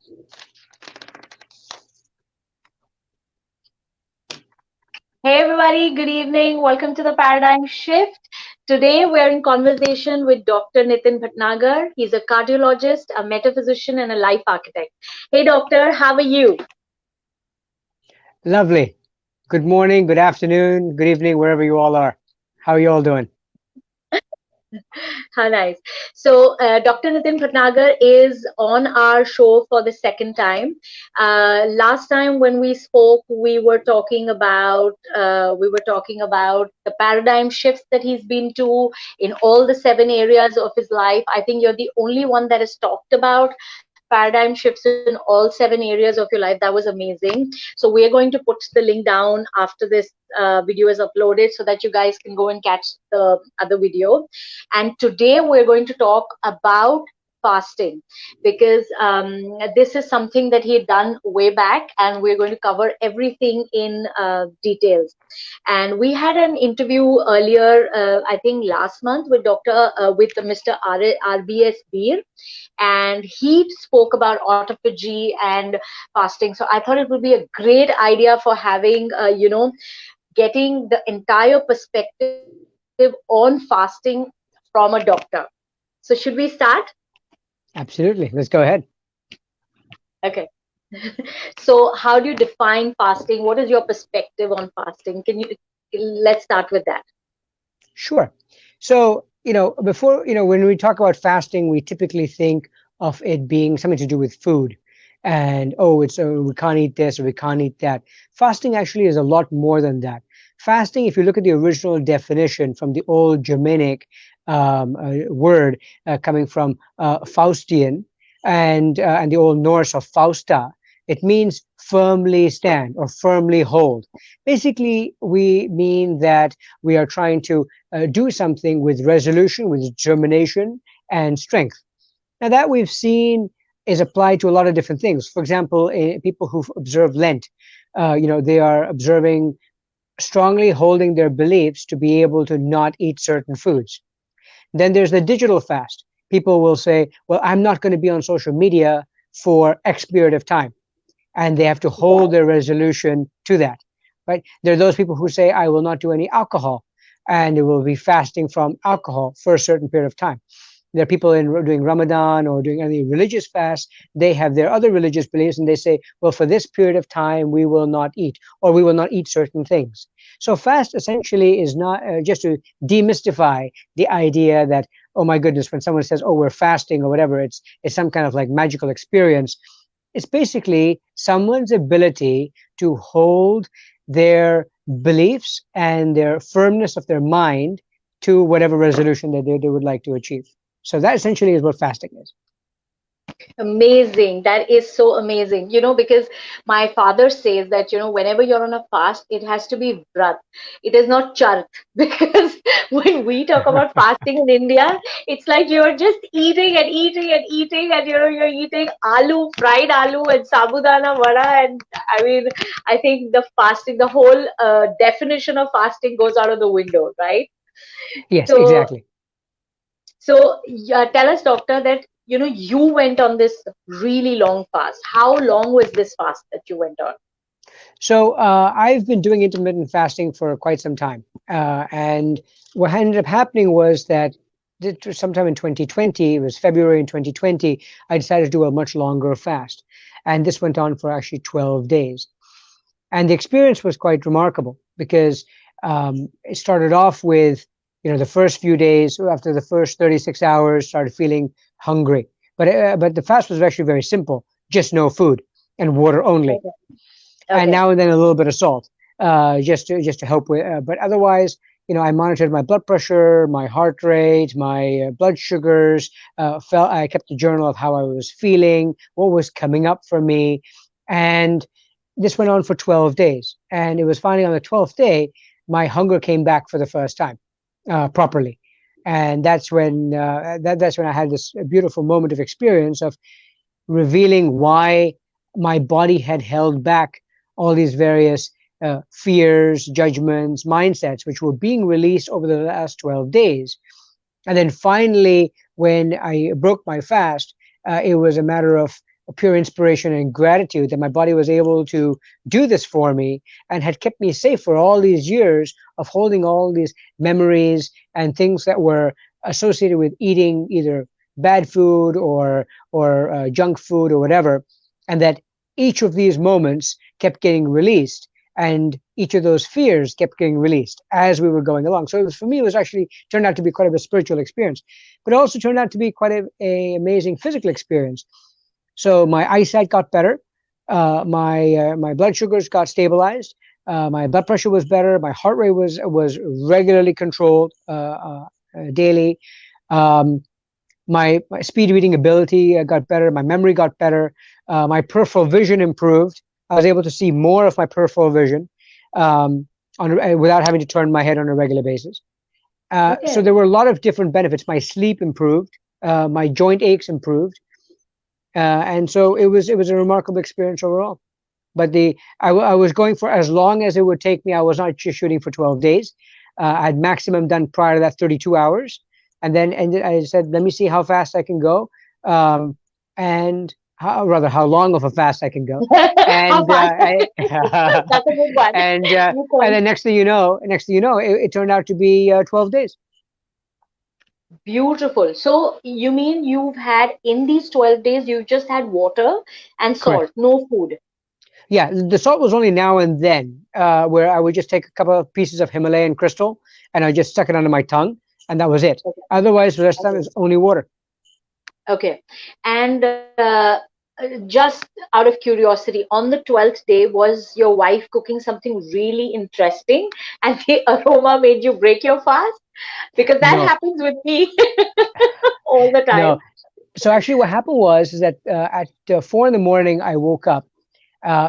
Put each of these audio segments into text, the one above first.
Hey everybody, good evening. Welcome to the Paradigm Shift. Today we're in conversation with Dr. Nitin Bhatnagar. He's a cardiologist, a metaphysician, and a life architect. Hey doctor, how are you? Lovely. Good morning, good afternoon, good evening, wherever you all are. How are you all doing? How nice. So, Dr. Nitin Bhatnagar is on our show for the second time. Last time when we spoke, we were talking about the paradigm shifts that he's been to in all the 7 areas of his life. I think you're the only one that has talked about paradigm shifts in all 7 areas of your life. That was amazing. So we are going to put the link down after this video is uploaded so that you guys can go and catch the other video. And today we're going to talk about fasting because this is something that he had done way back, and we're going to cover everything in details. And we had an interview earlier, I think last month, with Mr. RBS Beer, and he spoke about autophagy and fasting. So I thought it would be a great idea for having getting the entire perspective on fasting from a doctor. So should we start? Absolutely. Let's go ahead. Okay. So how do you define fasting? What is your perspective on fasting? Let's start with that. Sure. So, when we talk about fasting, we typically think of it being something to do with food. And, we can't eat this or we can't eat that. Fasting actually is a lot more than that. Fasting, if you look at the original definition from the old Germanic word coming from Faustian and the old Norse of Fausta, it means firmly stand or firmly hold. Basically, we mean that we are trying to do something with resolution, with determination and strength. Now that we've seen is applied to a lot of different things. For example, people who observe Lent, they are observing strongly holding their beliefs to be able to not eat certain foods. Then there's the digital fast. People will say, well, I'm not going to be on social media for X period of time. And they have to hold their resolution to that, right? There are those people who say, I will not do any alcohol, and they will be fasting from alcohol for a certain period of time. There are people doing Ramadan or doing any religious fast. They have their other religious beliefs, and they say, well, for this period of time, we will not eat, or we will not eat certain things. So fast essentially is not just to demystify the idea that, oh my goodness, when someone says, oh, we're fasting or whatever, it's some kind of like magical experience. It's basically someone's ability to hold their beliefs and their firmness of their mind to whatever resolution that they would like to achieve. So that essentially is what fasting is. Amazing. That is so amazing. Because my father says that, whenever you're on a fast, it has to be vrat. It is not chart. Because when we talk about fasting in India, it's like you're just eating and eating and eating, and, you're eating fried aloo and sabudana vada. And I mean, I think the whole definition of fasting goes out of the window, right? Yes, So, exactly. so tell us, doctor, that you went on this really long fast. How long was this fast that you went on? So I've been doing intermittent fasting for quite some time. And what ended up happening was that sometime in 2020, it was February in 2020, I decided to do a much longer fast. And this went on for actually 12 days. And the experience was quite remarkable because it started off with, the first few days, after the first 36 hours, started feeling hungry. But the fast was actually very simple, just no food and water only. Okay. And Okay. now and then a little bit of salt, just to help with. But otherwise, I monitored my blood pressure, my heart rate, my blood sugars. I kept a journal of how I was feeling, what was coming up for me, and this went on for 12 days. And it was finally on the 12th day, my hunger came back for the first time, properly. And that's when that's when I had this beautiful moment of experience of revealing why my body had held back all these various fears, judgments, mindsets, which were being released over the last 12 days. And then finally, when I broke my fast, it was a matter of pure inspiration and gratitude that my body was able to do this for me and had kept me safe for all these years of holding all these memories and things that were associated with eating either bad food or junk food or whatever, and that each of these moments kept getting released, and each of those fears kept getting released as we were going along. So it was, for me, it was actually turned out to be quite of a spiritual experience, but it also turned out to be quite a amazing physical experience. So my eyesight got better, my blood sugars got stabilized, my blood pressure was better, my heart rate was regularly controlled daily. My speed reading ability got better, my memory got better, my peripheral vision improved. I was able to see more of my peripheral vision without having to turn my head on a regular basis. So there were a lot of different benefits. My sleep improved, my joint aches improved, and so it was a remarkable experience overall. But I was going for as long as it would take me. I was not just shooting for 12 days. I had maximum done prior to that 32 hours, and then I said, let me see how fast I can go, and how long of a fast I can go. How And fast? That's a good one. and then next thing you know, it turned out to be 12 days. Beautiful. So you mean you've had in these 12 days, you just had water and Correct. salt, no food. Yeah, the salt was only now and then, where I would just take a couple of pieces of Himalayan crystal and I just stuck it under my tongue, and that was it. Okay. Otherwise, the rest of the time Okay. it was only water. Okay. And just out of curiosity, on the 12th day, was your wife cooking something really interesting and the aroma made you break your fast? Because that No, happens with me all the no. time. So actually, what happened was is that at 4 in the morning, I woke up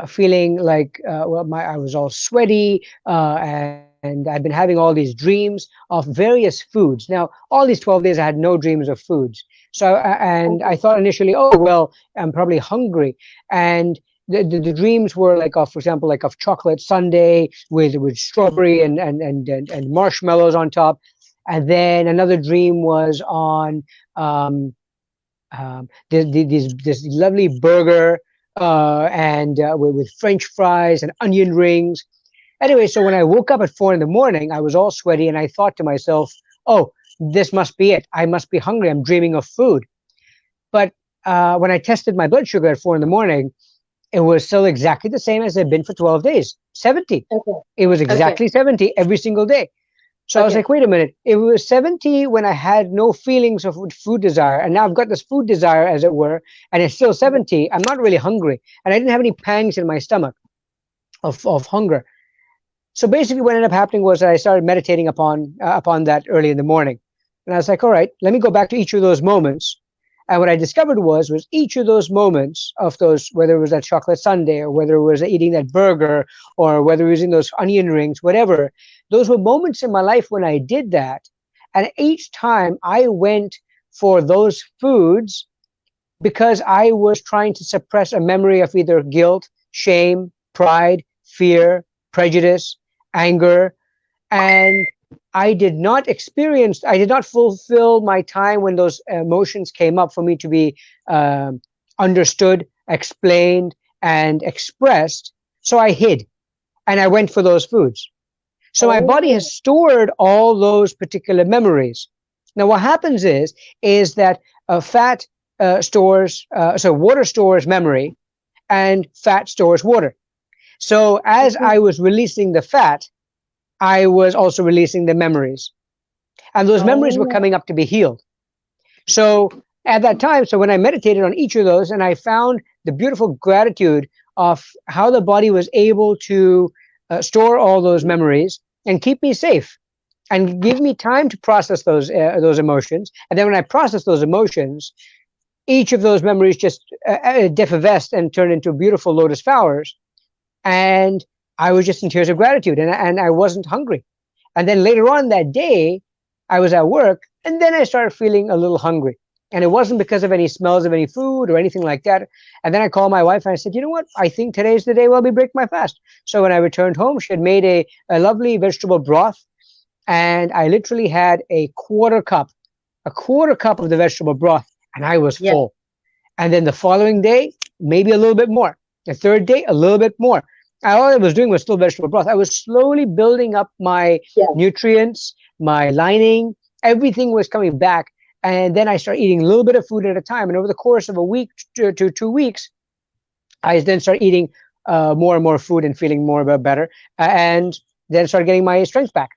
feeling like I was all sweaty, and I'd been having all these dreams of various foods. Now, all these 12 days, I had no dreams of foods. So, and I Okay. thought initially, oh well, I'm probably hungry, and the dreams were like of, for example, like of chocolate sundae with strawberry and marshmallows on top, and then another dream was on this lovely burger and with French fries and onion rings. Anyway, so when I woke up at 4 in the morning, I was all sweaty, and I thought to myself, "Oh, this must be it. I must be hungry. I'm dreaming of food." But when I tested my blood sugar at 4 in the morning, it was still exactly the same as it had been for 12 days, 70. Okay. It was Okay. exactly 70 every single day. So I was Okay. like, wait a minute. It was 70 when I had no feelings of food desire. And now I've got this food desire, as it were, and it's still Okay. 70. I'm not really hungry. And I didn't have any pangs in my stomach of hunger. So basically, what ended up happening was that I started meditating upon that early in the morning. And I was like, all right, let me go back to each of those moments. And what I discovered was each of those moments of those, whether it was that chocolate sundae or whether it was eating that burger or whether it was in those onion rings, whatever, those were moments in my life when I did that. And each time I went for those foods because I was trying to suppress a memory of either guilt, shame, pride, fear, prejudice, anger, and I did not fulfill my time when those emotions came up for me to be understood, explained, and expressed. So I hid and I went for those foods. So my body Oh. has stored all those particular memories. Now, what happens is that fat so water stores memory and fat stores water. So as Okay. I was releasing the fat, I was also releasing the memories, and those memories were Oh. coming up to be healed. So at that time, so when I meditated on each of those, and I found the beautiful gratitude of how the body was able to store all those memories and keep me safe and give me time to process those emotions. And then when I process those emotions, each of those memories just effervesced and turned into beautiful lotus flowers. And I was just in tears of gratitude, and I wasn't hungry. And then later on that day, I was at work, and then I started feeling a little hungry. And it wasn't because of any smells of any food or anything like that. And then I called my wife and I said, you know what? I think today's the day where we break my fast. So when I returned home, she had made a lovely vegetable broth. And I literally had a quarter cup of the vegetable broth, and I was Yeah. full. And then the following day, maybe a little bit more. The third day, a little bit more. All I was doing was still vegetable broth. I was slowly building up my Yeah. nutrients, my lining, everything was coming back. And then I started eating a little bit of food at a time. And over the course of a week to 2 weeks, I then started eating more and more food and feeling more better, and then started getting my strength back.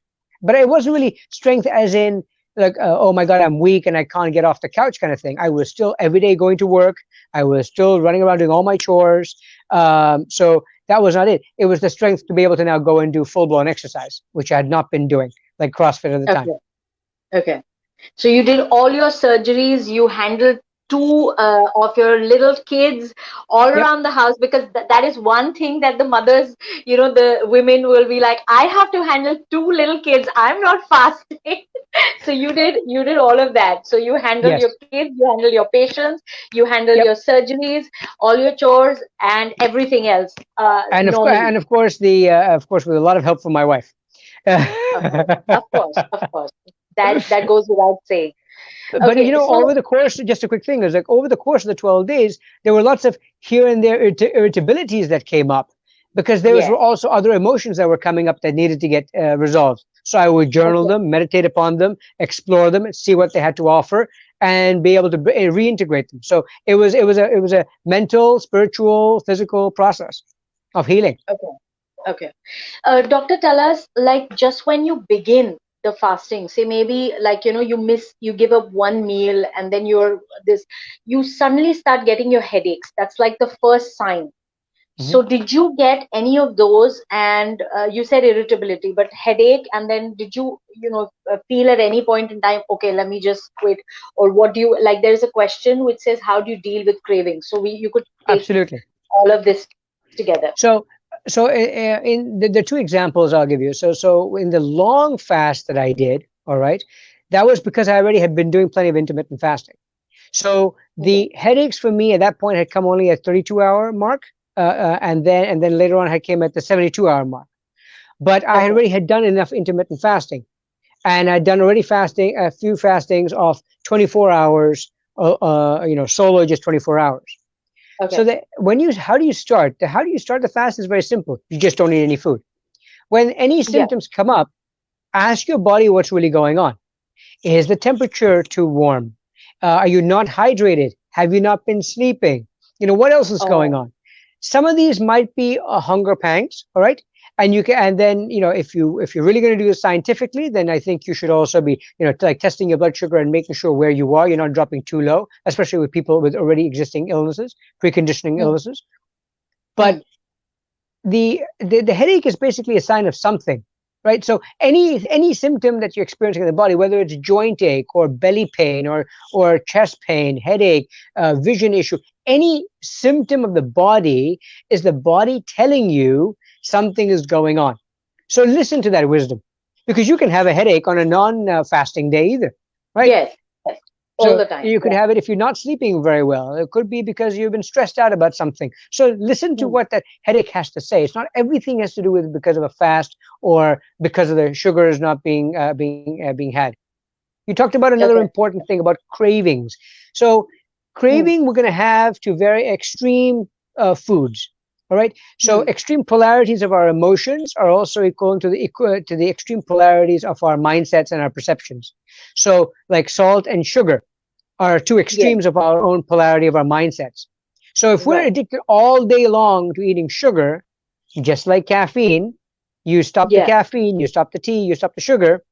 But it wasn't really strength as in like, oh my God, I'm weak and I can't get off the couch kind of thing. I was still every day going to work. I was still running around doing all my chores. So that was not it. It was the strength to be able to now go and do full blown exercise, which I had not been doing, like CrossFit at the time. Okay. Okay. So you did all your surgeries, you handled two of your little kids all Yep. around the house, because that is one thing that the mothers, the women will be like, I have to handle two little kids. I'm not fasting. So you did all of that. So you handled your Yes. kids, you handled your patients, you handled Yep. your surgeries, all your chores, and everything else And normally. of course of course with a lot of help from my wife. Of course, of course, of course. That goes without saying. But Okay, over so the course, just a quick thing is like over the course of the 12 days, there were lots of here and there irritabilities that came up because there yeah. were also other emotions that were coming up that needed to get resolved. So I would journal Okay. them, meditate upon them, explore them, see what they had to offer, and be able to reintegrate them. So it was a mental, spiritual, physical process of healing. Okay. Okay. Doctor, tell us, like, just when you begin the fasting, say maybe like, you give up one meal and then you suddenly start getting your headaches. That's like the first sign. Mhm. So did you get any of those? And you said irritability, but headache, and then did you feel at any point in time, okay, let me just quit? Or what do you like? There is a question which says, how do you deal with cravings? So you could take Absolutely. all of this together. So, in the two examples I'll give you. So in the long fast that I did, all right, that was because I already had been doing plenty of intermittent fasting. So Okay. the headaches for me at that point had come only at 32-hour mark, and then later on had came at the 72-hour mark. But I Okay. already had done enough intermittent fasting, and I'd done already fasting a few fastings of 24 hours, solo just 24 hours. So Okay. that how do you start? How do you start the fast is very simple. You just don't eat any food. When any Yeah. symptoms come up, ask your body what's really going on. Is the temperature too warm? Are you not hydrated? Have you not been sleeping? What else is going Oh, on? Some of these might be hunger pangs, all right? And then, if you're really going to do this scientifically, then I think you should also be, like testing your blood sugar and making sure where you are, you're not dropping too low, especially with people with already existing illnesses, preconditioning hmm, illnesses. But hmm, the headache is basically a sign of something, right? So any symptom that you're experiencing in the body, whether it's joint ache or belly pain or chest pain, headache, vision issue, any symptom of the body is the body telling you something is going on. So listen to that wisdom, because you can have a headache on a non-fasting day either, right? yes, yes, all So the time. you could Yeah. have it if you're not sleeping very well. It could be because you've been stressed out about something. So listen to Hmm. what that headache has to say. It's not everything has to do with because of a fast or because of the sugars not being had. You talked about another Okay. important thing about cravings. So Hmm. craving we're going to have to very extreme foods. All right. So Hmm. extreme polarities of our emotions are also equal to the extreme polarities of our mindsets and our perceptions. So like salt and sugar are two Yes. extremes of our own polarity of our mindsets. So if we're Right. addicted all day long to eating sugar, just like caffeine, you stop the Yeah. caffeine, you stop the tea, you stop the sugar,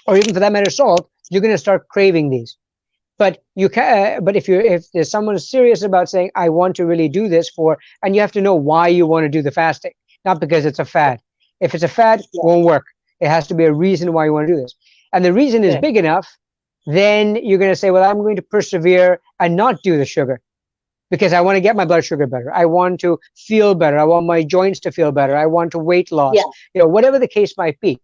or even for that matter, salt, you're going to start craving these. But but if there's someone serious about saying, I want to really do this and you have to know why you want to do the fasting, not because it's a fad. If it's a fad, it Yeah. won't work. It has to be a reason why you want to do this. And the reason is Correct. big enough, then you're going to say, well, I'm going to persevere and not do the sugar because I want to get my blood sugar better. I want to feel better. I want my joints to feel better. I want to weight Yeah. loss, whatever the case might be,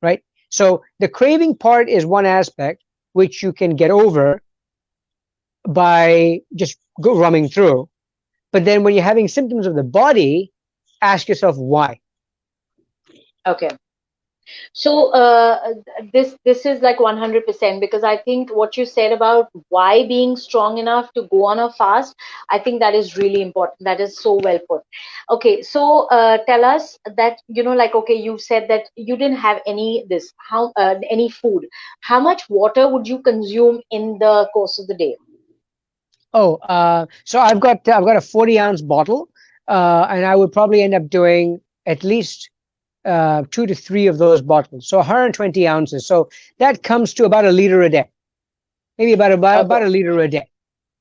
right? So the craving part is one aspect which you can get over by just go rumming through. But then when you're having symptoms of the body, ask yourself why. Okay. So this is like 100%, because I think what you said about why being strong enough to go on a fast, I think that is really important. That is so well put. Okay, so tell us that, like, okay, you said that you didn't have any food. How much water would you consume in the course of the day? Oh, so I've got a 40-ounce bottle, and I would probably end up doing at least 2 to 3 of those bottles. So 120 ounces. So that comes to about a liter a day, maybe about Okay. a liter a day.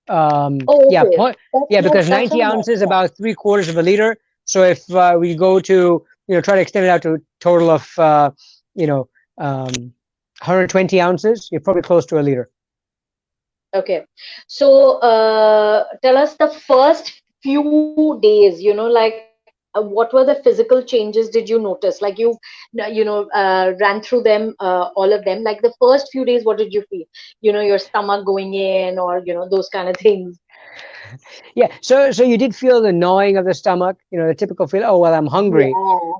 Oh, Yeah, okay. yeah, because That's 90 not much. ounces Yeah. about three-quarters of a liter. So if we go to, try to extend it out to a total of, you know, 120 ounces, you're probably close to a liter. Okay. So tell us the first few days, what were the physical changes did you notice? Like ran through them, all of them. Like the first few days, what did you feel? Your stomach going in, or, those kind of things. Yeah, so you did feel the gnawing of the stomach, the typical feel. Oh well, I'm hungry,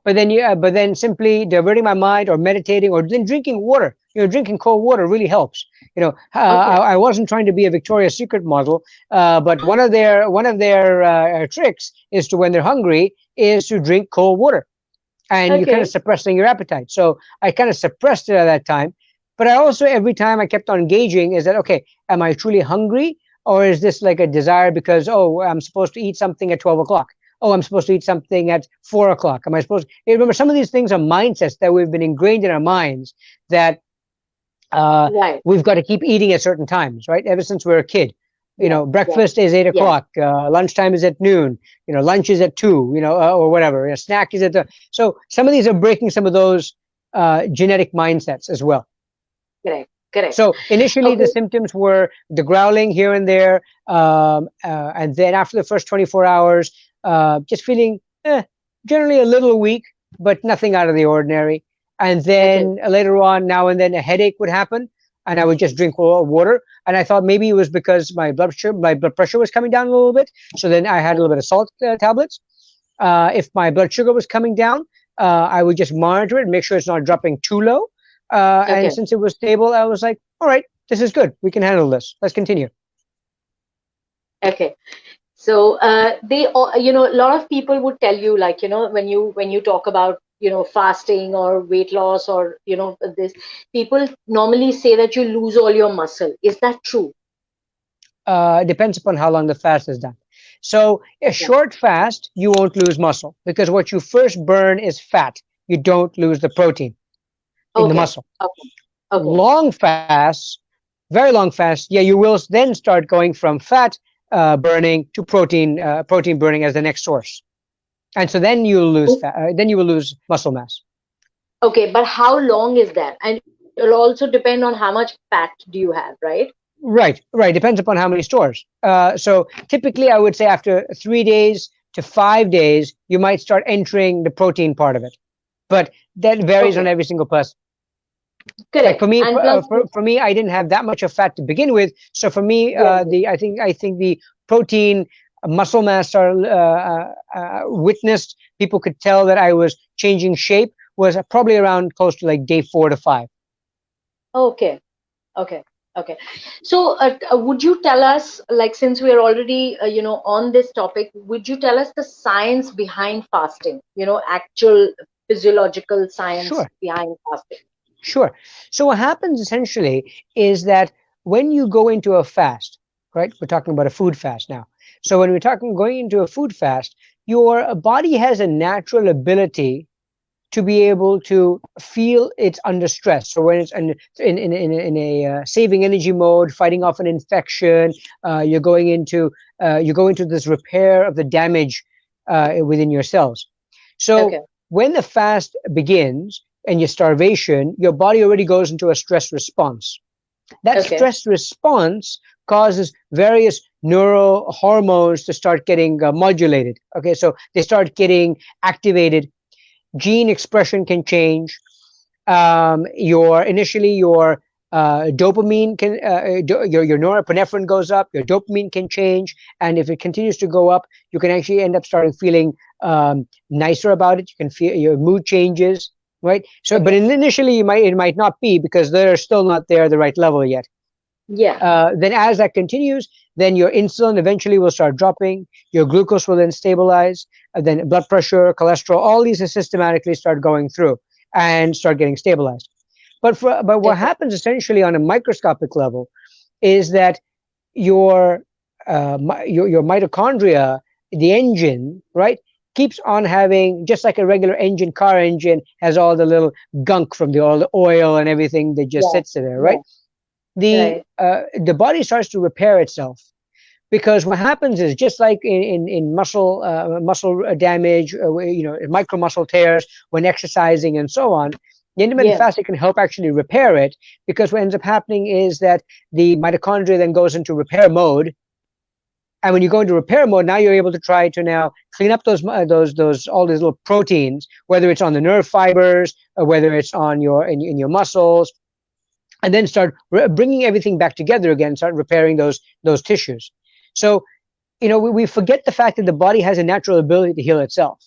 Yeah. but then simply diverting my mind or meditating or then drinking water. Drinking cold water really helps. Okay. I wasn't trying to be a Victoria's Secret model, but one of their tricks is to when they're hungry is to drink cold water, and you're kind of Okay. suppressing your appetite. So I kind of suppressed it at that time. But I also, every time I kept on gauging, is that okay? Am I truly hungry? Or is this like a desire because, oh, I'm supposed to eat something at 12 o'clock? Oh, I'm supposed to eat something at 4 o'clock. Am I supposed remember, some of these things are mindsets that we've been ingrained in our minds that uh, Right. we've got to keep eating at certain times, right? Ever since we're a kid. Yes. Yes. Breakfast is eight Yes. o'clock, lunchtime is at noon, lunch is at 2, or whatever, snack is so some of these are breaking some of those genetic mindsets as well. Correct. Correct. So initially, the Okay. symptoms were the growling here and there, and then after the first 24 hours, just feeling generally a little weak, but nothing out of the ordinary. And Okay. then later on, now and then, a headache would happen, and I would just drink water. And I thought maybe it was because my blood pressure was coming down a little bit. So then I had a little bit of salt tablets. If my blood sugar was coming down, I would just monitor it, make sure it's not dropping too low. And Okay. since it was stable, I was like, all right, this is good. We can handle this. Let's continue. Okay. So a lot of people would tell you, like, when you talk about, fasting or weight loss, or, this, people normally say that you lose all your muscle. Is that true? Depends upon how long the fast is done. So a Okay. short fast, you won't lose muscle because what you first burn is fat. You don't lose the protein in the Okay. muscle. Okay. Okay. Long fasts, very long fasts, yeah, you will then start going from fat burning to protein burning as the next source. And so then you'll lose fat, then you will lose muscle mass. Okay, but how long is that? And it'll also depend on how much fat do you have, right? Right, right. Depends upon how many stores. So typically, I would say after 3 days to 5 days, you might start entering the protein part of it. But that varies on Okay. every single person. Like Correct. for me, And plus, for me, I didn't have that much of fat to begin with. So for me, right, the I think the protein muscle mass are witnessed. People could tell that I was changing shape was probably around close to like day 4 to 5. okay. Okay. Okay. So, would you tell us, like, since we are already, on this topic, would you tell us the science behind fasting? Actual physiological science Sure. behind fasting. Sure. So what happens essentially is that when you go into a fast, right? We're talking about a food fast now. So when we're talking going into a food fast, your body has a natural ability to be able to feel it's under stress. So when it's in a saving energy mode, fighting off an infection, you're going into you go into this repair of the damage within your cells. So Okay. when the fast begins and your starvation, your body already goes into a stress response. That Okay. stress response causes various neurohormones to start getting modulated. Okay, so they start getting activated. Gene expression can change. Your dopamine can your norepinephrine goes up. Your dopamine can change, and if it continues to go up, you can actually end up starting feeling nicer about it. You can feel your mood changes. right? So, but Okay. initially it might not be because they're still not there at the right level yet. Yeah. Then as that continues, then your insulin eventually will start dropping, your glucose will then stabilize, then blood pressure, cholesterol, all these systematically start going through and start getting stabilized. But what Okay. happens essentially on a microscopic level is that your your mitochondria, the engine, right, keeps on having, just like a regular engine, car engine, has all the little gunk from all the oil and everything that just Yeah. sits there, right? Yeah. Right. The body starts to repair itself, because what happens is, just like in muscle damage, micro muscle tears when exercising and so on, the intermittent Yeah. fasting can help actually repair it, because what ends up happening is that the mitochondria then goes into repair mode. And when you go into repair mode, now you're able to try to now clean up those all these little proteins, whether it's on the nerve fibers, or whether it's on in your muscles, and then start bringing everything back together again, start repairing those tissues. So we forget the fact that the body has a natural ability to heal itself.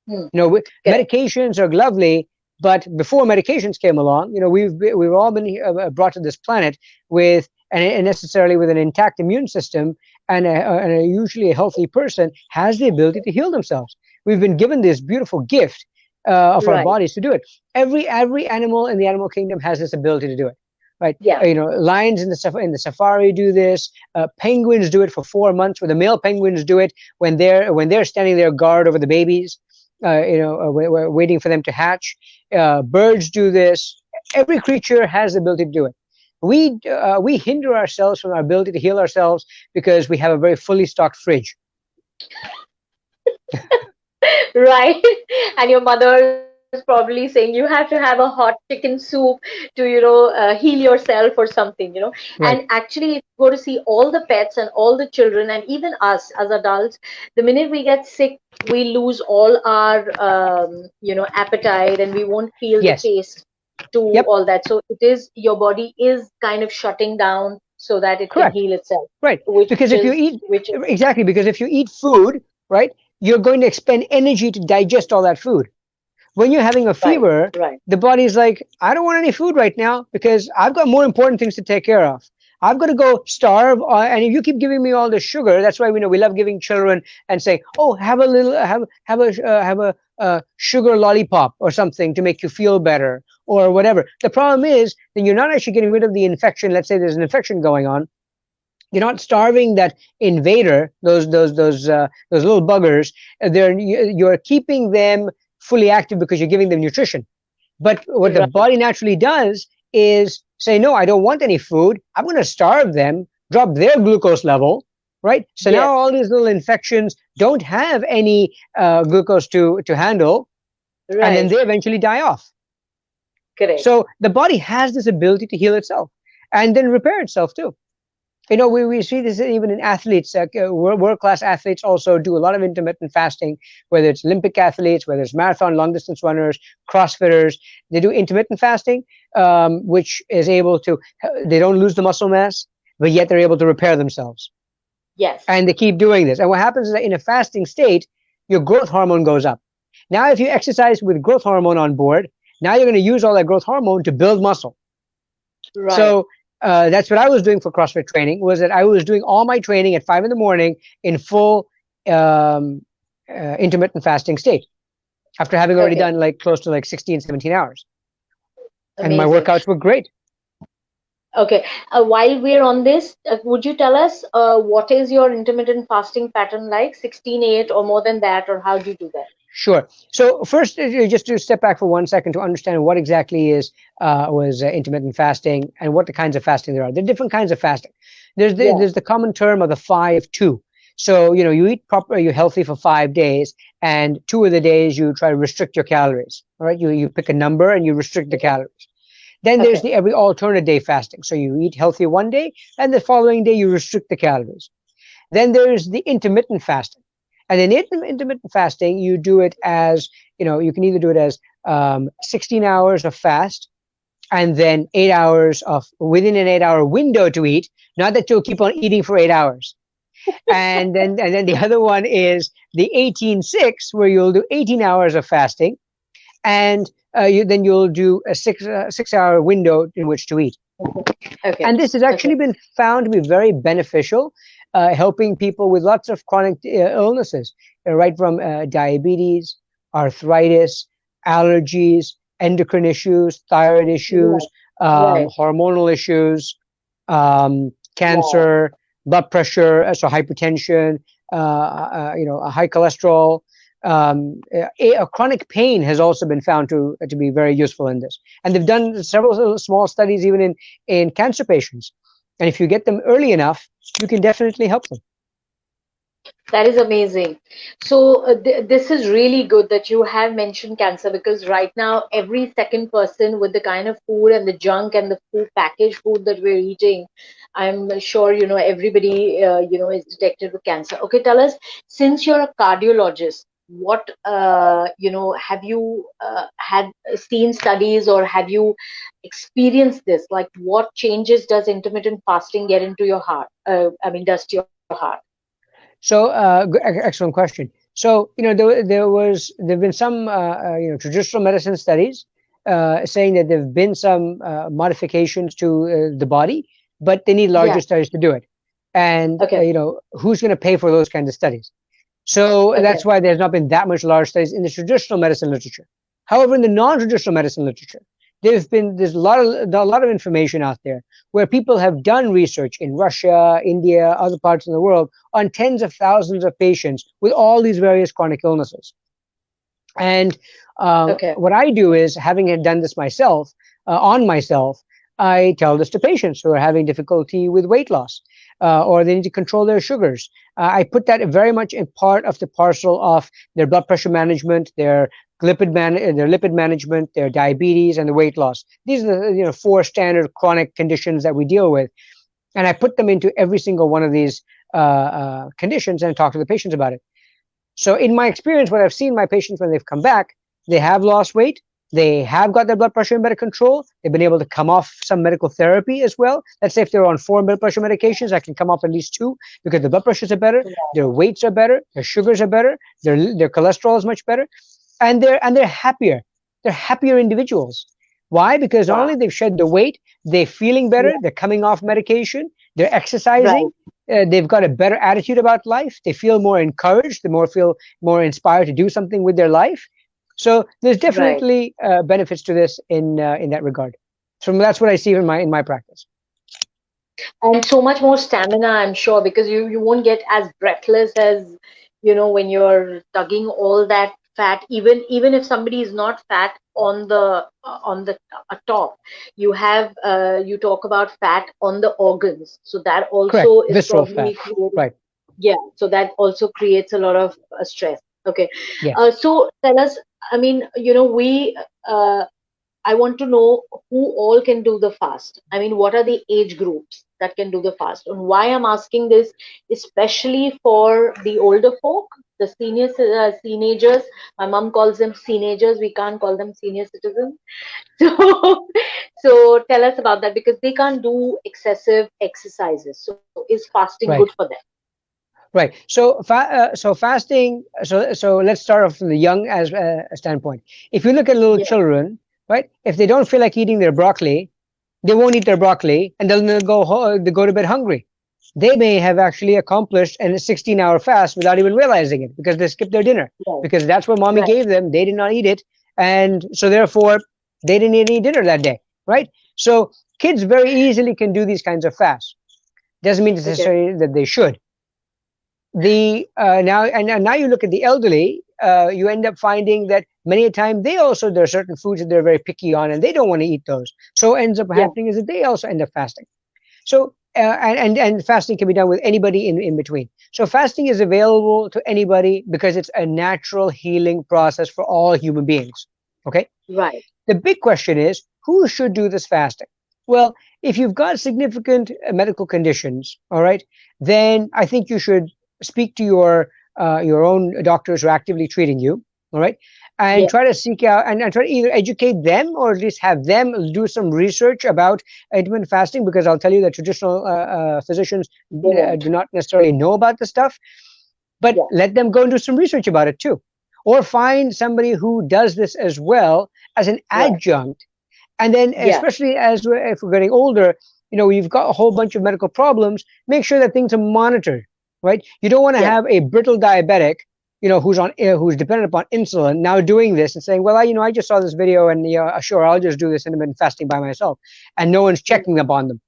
Hmm. Correct. Medications are lovely, but before medications came along, we've all been brought to this planet with, and necessarily with, an intact immune system, and usually a healthy person has the ability to heal themselves. We've been given this beautiful gift of our Right. bodies to do it. Every animal in the animal kingdom has this ability to do it, right? Yeah. Lions in the safari do this. Penguins do it for 4 months. Where the male penguins do it when they're standing there guard over the babies, we're waiting for them to hatch. Birds do this. Every creature has the ability to do it. We hinder ourselves from our ability to heal ourselves because we have a very fully stocked fridge. Right. And your mother is probably saying you have to have a hot chicken soup to, heal yourself or something. And Right. actually, if you go to see all the pets and all the children, and even us as adults, the minute we get sick, we lose all our, appetite, and we won't feel the Yes. taste to Yep. all that. So it is, your body is kind of shutting down so that it can Correct. heal itself, Right. which Because if you is, eat, which is exactly, because if you eat food, right, you're going to expend energy to digest all that food. When you're having a right, fever, right, the body's like, I don't want any food right now because I've got more important things to take care of. I've got to go starve. And if you keep giving me all the sugar, that's why we love giving children and saying, oh, have a little, have a sugar lollipop or something to make you feel better or whatever. The problem is then you're not actually getting rid of the infection. Let's say there's an infection going on. You're not starving that invader, those little buggers. You're keeping them fully active because you're giving them nutrition. But what the right. body naturally does is say, no, I don't want any food. I'm going to starve them, drop their glucose level, right? So now Yes, all these little infections don't have any glucose to handle, and then right. they eventually die off. Correct. So the body has this ability to heal itself and then repair itself too. We see this even in athletes. World-class athletes also do a lot of intermittent fasting, whether it's Olympic athletes, whether it's marathon, long-distance runners, CrossFitters. They do intermittent fasting, which is able to, they don't lose the muscle mass, but yet they're able to repair themselves. Yes. And they keep doing this. And what happens is that in a fasting state, your growth hormone goes up. Now, if you exercise with growth hormone on board, now you're going to use all that growth hormone to build muscle. Right. So that's what I was doing for CrossFit training, was that I was doing all my training at 5 in the morning in full intermittent fasting state after having already Okay. done like close to like 16, 17 hours. And my Amazing. workouts were great. Okay. While we're on this, would you tell us what is your intermittent fasting pattern like? 16/8 or more than that, or how do you do that? Sure. So first, just to step back for 1 second to understand what exactly was intermittent fasting and what the kinds of fasting there are. There are different kinds of fasting. Yeah. There's the common term of the 5-2. So you eat proper, you're healthy for 5 days, and 2 of the days you try to restrict your calories. All right, you pick a number and you restrict the calories. Then there's Okay. the every alternate day fasting. So you eat healthy one day, and the following day you restrict the calories. Then there's the intermittent fasting. And in intermittent fasting, you do it as, you can either do it as 16 hours of fast and then 8 hours of within an 8 hour window to eat, not that you'll keep on eating for 8 hours. And then the other one is the 18-6, where you'll do 18 hours of fasting and then you'll do a 6 hour window in which to eat. Okay. And this has actually been found to be very beneficial, helping people with lots of chronic illnesses, right from diabetes, arthritis, allergies, endocrine issues, thyroid issues, Right. hormonal issues, Wow. cancer, blood pressure, so hypertension, a high cholesterol. Chronic pain has also been found to be very useful in this, and they've done several small studies even in cancer patients. And if you get them early enough, you can definitely help them. That is amazing. So, this is really good that you have mentioned cancer, because right now, every second person with the kind of food and the junk and the food, packaged food that we're eating, I'm sure, everybody, is detected with cancer. Okay, tell us, since you're a cardiologist, what, have you had seen studies, or have you experienced this? Like, what changes does intermittent fasting get into your heart? Does to your heart? So, excellent question. So, there've been some traditional medicine studies saying that there've been some modifications to the body, but they need larger Yeah. studies to do it. And Okay. who's going to pay for those kinds of studies? So Okay. that's why there's not been that much large studies in the traditional medicine literature. However, in the non-traditional medicine literature, there's a lot of information out there where people have done research in Russia, India, other parts of the world on tens of thousands of patients with all these various chronic illnesses. And Okay. what I do is, having done this myself, on myself, I tell this to patients who are having difficulty with weight loss, or they need to control their sugars. I put that very much in part of the parcel of their blood pressure management, their lipid management, their diabetes, and the weight loss. These are the four standard chronic conditions that we deal with, and I put them into every single one of these conditions and talk to the patients about it. So in my experience, what I've seen my patients when they've come back, they have lost weight. They have got their blood pressure in better control. They've been able to come off some medical therapy as well. Let's say if they're on 4 blood pressure medications, I can come off at least 2, because the blood pressures are better, their weights are better, their sugars are better, their cholesterol is much better, and they're happier. They're happier individuals. Why? Because not only Wow. they've shed the weight, they're feeling better, Yeah. they're coming off medication, they're Right. exercising, they've got a better attitude about life. They feel more encouraged. They feel more inspired to do something with their life. So there's Right. definitely benefits to this in that regard. So that's what I see in my practice. And so much more stamina, I'm sure, because you won't get as breathless as, when you're tugging all that fat. Even if somebody is not fat on the top, you talk about fat on the organs, so that Correct. also is Visceral probably fat. creating, Right. yeah. So that also creates a lot of stress. Okay. Yes. So tell us. We. I want to know who all can do the fast. What are the age groups that can do the fast? And why I'm asking this, especially for the older folk, the senior teenagers. My mom calls them teenagers. We can't call them senior citizens. So, so tell us about that, because they can't do excessive exercises. So, is fasting good for Right. them? Right. So fasting. So let's start off from the young as a standpoint. If you look at little Yeah. children, right? If they don't feel like eating their broccoli, they won't eat their broccoli, and they'll they go to bed hungry. They may have actually accomplished a 16-hour fast without even realizing it, because they skipped their dinner, Right. because that's what mommy Right. gave them. They did not eat it, and so therefore they didn't eat any dinner that day, right? So kids very easily can do these kinds of fasts. Doesn't mean Okay. necessarily that they should. The now you look at the elderly, you end up finding that many a time they also, there are certain foods that they're very picky on, and they don't want to eat those. So ends up Yeah. happening is that they also end up fasting. So and fasting can be done with anybody in between. So fasting is available to anybody because it's a natural healing process for all human beings. Okay. Right. The big question is, who should do this fasting? Well, if you've got significant medical conditions, all right, then I think you should speak to your own doctors who are actively treating you, all right, and Yeah. try to seek out and try to either educate them or at least have them do some research about intermittent fasting, because I'll tell you that traditional physicians They won't. do not necessarily know about the stuff, but Yeah. let them go and do some research about it too. or find somebody who does this as well as an Right. adjunct. And then, Yeah. especially if we're getting older, you've got a whole bunch of medical problems. Make sure that things are monitored, right? You don't want to Yeah. have a brittle diabetic, who's dependent upon insulin now doing this and saying, well, I just saw this video and sure, I'll just do this intermittent fasting by myself, and no one's checking up on them.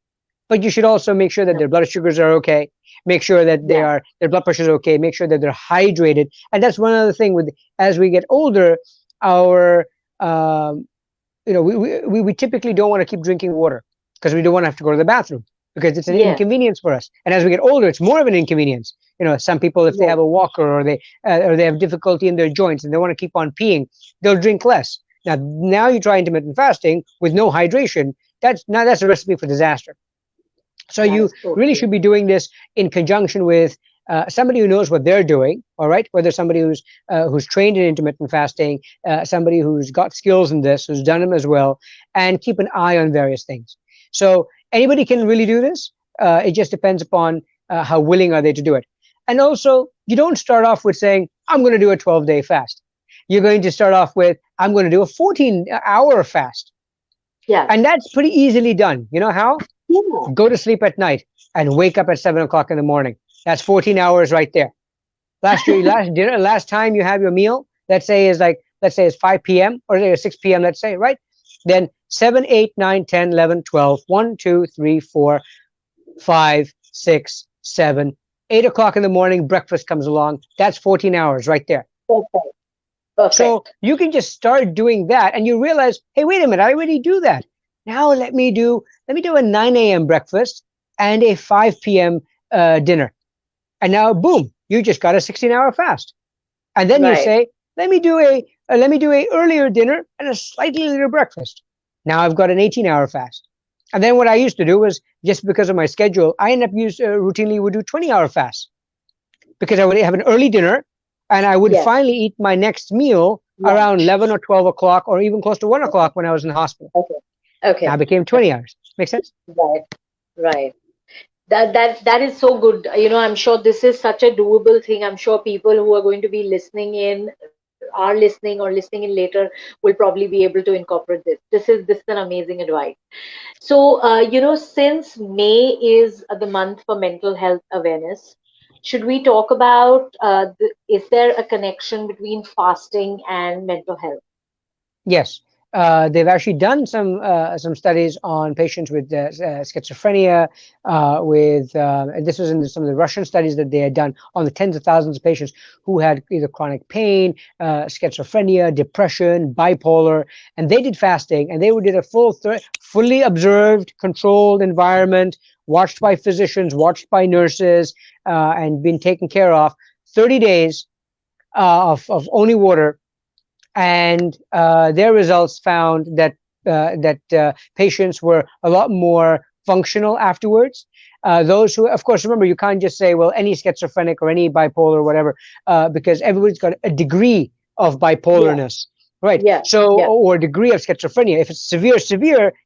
But you should also make sure that their blood sugars are okay. Make sure that Yeah. their blood pressure is okay. Make sure that they're hydrated. And that's one other thing with as we get older, our um, we typically don't want to keep drinking water because we don't want to have to go to the bathroom because it's an Yeah. inconvenience for us. And as we get older, it's more of an inconvenience. Some people, if they Right. have a walker or they have difficulty in their joints and they want to keep on peeing, they'll drink less. Now you try intermittent fasting with no hydration. That's a recipe for disaster. So That you is really totally. should be doing this in conjunction with somebody who knows what they're doing. All right, whether somebody who's trained in intermittent fasting, somebody who's got skills in this, who's done them as well, and keep an eye on various things. So anybody can really do this. It just depends upon how willing are they to do it. And also, you don't start off with saying, "I'm going to do a 12-day fast." You're going to start off with, "I'm going to do a 14-hour fast," Yeah. and that's pretty easily done. You know how? Yeah. Go to sleep at night and wake up at 7 o'clock in the morning. That's 14 hours right there. Last time you have your meal, let's say it's 5 p.m. or 6 p.m. Let's say, right? Then 7, 8, 9, 10, 11, 12, 1, 2, 3, 4, 5, 6, 7, 8 o'clock in the morning, breakfast comes along. That's 14 hours right there. Perfect. So Perfect. you can just start doing that and you realize, hey, wait a minute, I already do that. Now let me do a 9 a.m. breakfast and a 5 p.m. Dinner. And now boom, you just got a 16-hour fast. And then you Right. say, let me do a earlier dinner and a slightly later breakfast. Now I've got an 18-hour fast. And then what I used to do was, just because of my schedule, I end up routinely would do 20-hour fasts because I would have an early dinner and I would Yes. finally eat my next meal around Lunch. 11 or 12 o'clock or even close to 1 o'clock when I was in the hospital. Okay. Now Okay. it became Okay. 20 hours. Make sense? Right. Right. That is so good. I'm sure this is such a doable thing. I'm sure people who are going to be listening in are listening or listening in later will probably be able to incorporate this. This is an amazing advice. So, since May is the month for mental health awareness, should we talk about is there a connection between fasting and mental health? Yes, they've actually done some studies on patients with schizophrenia. And this was in some of the Russian studies that they had done on the tens of thousands of patients who had either chronic pain, schizophrenia, depression, bipolar, and they did fasting, and they did a fully observed, controlled environment, watched by physicians, watched by nurses, and been taken care of. 30 days of only water, and their results found that patients were a lot more functional afterwards. Those who, of course, remember, you can't just say, well, any schizophrenic or any bipolar or whatever, because everybody's got a degree of Yeah. bipolarness, right? Yeah. So, Yeah. or degree of schizophrenia. If it's severe,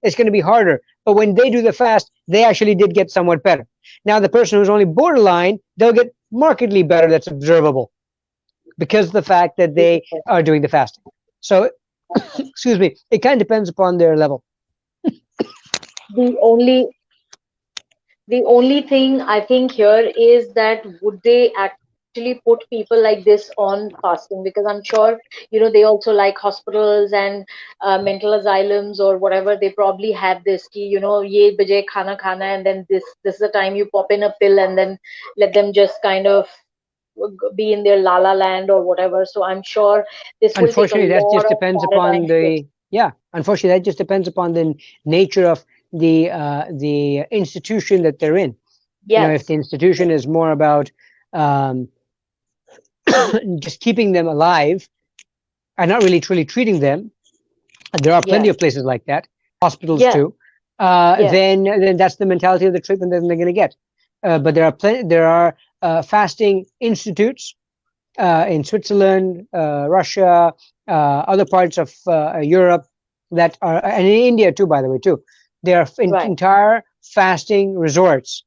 it's going to be harder. But when they do the fast, they actually did get somewhat better. Now, the person who's only borderline, they'll get markedly better. That's observable because of the fact that they Beautiful. are doing the fasting. So, excuse me, it kind of depends upon their level. The only the only thing I think here is that would they actually put people like this on fasting? Because I'm sure, they also like hospitals and mental asylums or whatever. They probably have this, ye baje khana, and then this is the time you pop in a pill and then let them just kind of be in their la la land or whatever. So I'm sure this will take a Unfortunately, that lot just of depends paradigm upon shifts. unfortunately, that just depends upon the nature of the institution that they're in. If Yes. the institution is more about um, just keeping them alive and not really truly treating them, and there are plenty Yeah. of places like that, hospitals Yeah. too. Yeah. Then that's the mentality of the treatment that they're going to get. But there are fasting institutes in Switzerland, Russia, other parts of Europe that are, and in India too, by the way, too. There are Right. entire fasting resorts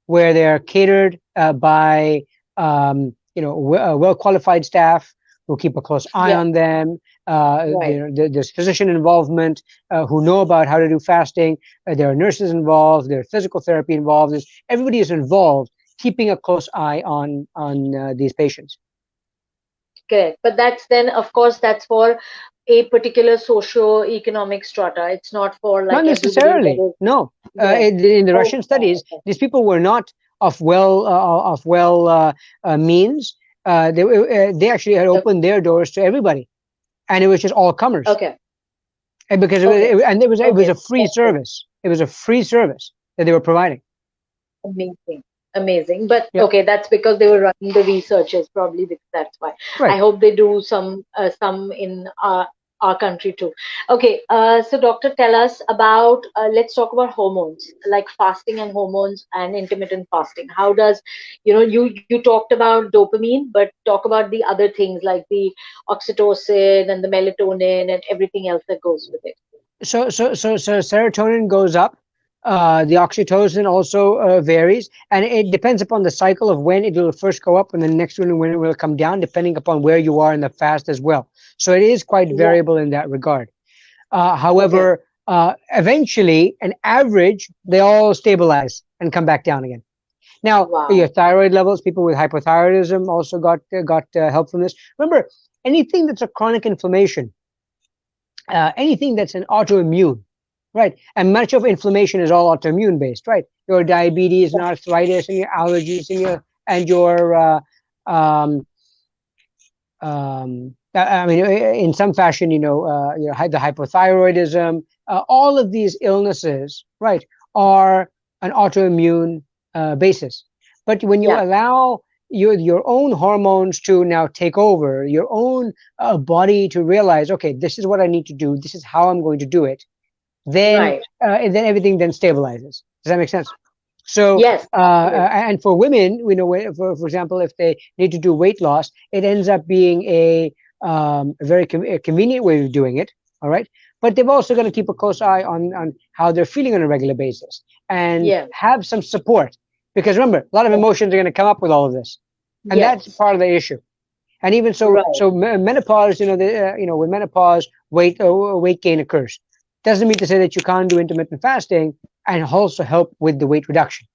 where they are catered by well qualified staff who keep a close eye Yeah. on them. Right. There's physician involvement who know about how to do fasting. There are nurses involved. There's physical therapy involved. Everybody is involved, keeping a close eye on these patients. Correct. But that's then, of course, that's for a particular socio-economic strata. It's not for Not like everybody that necessarily. is. No. Yeah. In the Oh, Russian wow. studies, Okay. these people were not of well means. They actually had Okay. opened their doors to everybody, and it was just all comers. Okay. And because Okay. and it was Okay. a free That's good. service. It was a free service that they were providing. Amazing. Amazing. But Yeah. okay, that's because they were running the researches, probably because that's why. I Right. hope they do some in our country too. Okay, so doctor, tell us about let's talk about hormones, like fasting and hormones and intermittent fasting. How does, you talked about dopamine, but talk about the other things like the oxytocin and the melatonin and everything else that goes with it. So serotonin goes up. The oxytocin also varies, and it depends upon the cycle of when it will first go up and the next one when it will come down, depending upon where you are in the fast as well. So it is quite Yeah. variable in that regard. Okay. However, eventually, an average, they all stabilize and come back down again. Now, your Wow. thyroid levels, people with hypothyroidism also got help from this. Remember, anything that's a chronic inflammation, anything that's an autoimmune, right? And much of inflammation is all autoimmune based, right? Your diabetes and arthritis and your allergies and your um, I mean, in some fashion, the hypothyroidism, all of these illnesses, right, are an autoimmune basis. But when you Yeah. allow your own hormones to now take over, your own body to realize, okay, this is what I need to do, this is how I'm going to do it, then Right. then everything then stabilizes. Does that make sense? So, Yes, absolutely. and for women, we know, for example, if they need to do weight loss, it ends up being a very a convenient way of doing it. All right. But they've also got to keep a close eye on how they're feeling on a regular basis and Yeah. have some support. Because remember, a lot of Yeah. emotions are going to come up with all of this. And that's Yes. part of the issue. And even so, Right. menopause, with menopause, weight gain occurs. Doesn't mean to say that you can't do intermittent fasting and also help with the weight reduction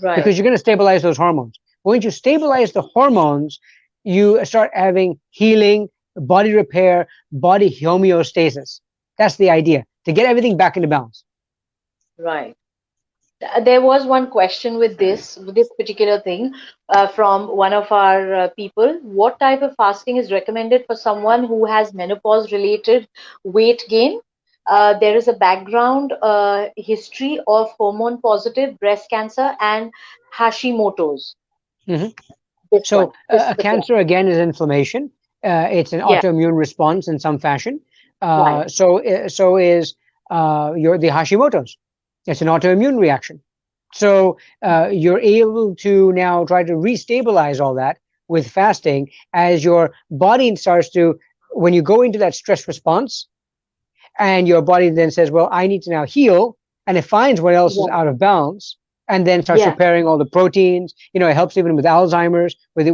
Right. because you're going to stabilize those hormones. Once you stabilize the hormones, you start having healing, body repair, body homeostasis. That's the idea, to get everything back into balance. Right. There was one question with this particular thing from one of our people. What type of fasting is recommended for someone who has menopause related weight gain? There is a background history of hormone positive breast cancer and Hashimoto's. Mhm. This So, one. This is a the question. cancer again is inflammation. It's an Yeah. autoimmune response in some fashion. Right. So is the Hashimoto's. It's an autoimmune reaction. So you're able to now try to restabilize all that with fasting as your body starts to, when you go into that stress response, and your body then says, well, I need to now heal, and it finds what else is Yeah. out of balance, and then starts Yeah. repairing all the proteins. It helps even with Alzheimer's, with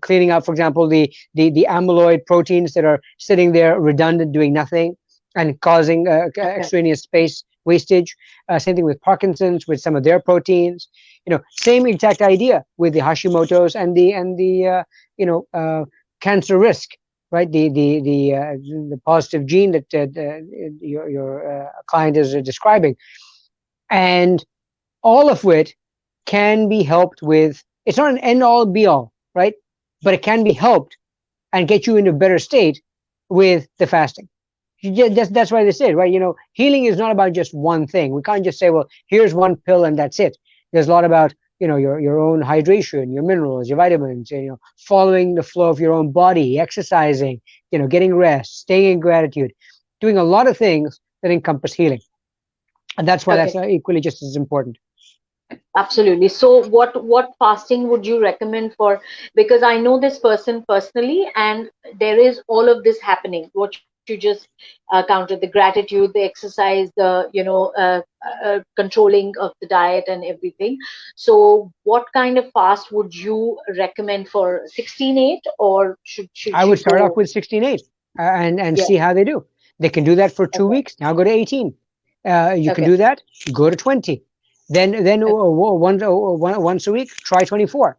cleaning out, for example, the amyloid proteins that are sitting there redundant, doing nothing, and causing Okay. extraneous space wastage. Same thing with Parkinson's, with some of their proteins. Same exact idea with the Hashimoto's and the cancer risk, right? The positive gene that your client is describing, and all of which can be helped with. It's not an end all be all, right? But it can be helped and get you into a better state with the fasting. That's why they say, right? Healing is not about just one thing. We can't just say, well, here's one pill and that's it. There's a lot about your own hydration, your minerals, your vitamins, following the flow of your own body, exercising, getting rest, staying in gratitude, doing a lot of things that encompass healing, and that's why that's Okay. equally just as important. Absolutely. So what fasting would you recommend for, because I know this person personally and there is all of this happening, what you you just counted the gratitude, the exercise, the controlling of the diet and everything. So what kind of fast would you recommend for 16/8, or should I would you start off go? with 16/8 and Yeah. see how they do. They can do that for two Okay. weeks. Now go to 18. You can Okay. do that. Go to 20. Then Okay. once a week, try 24.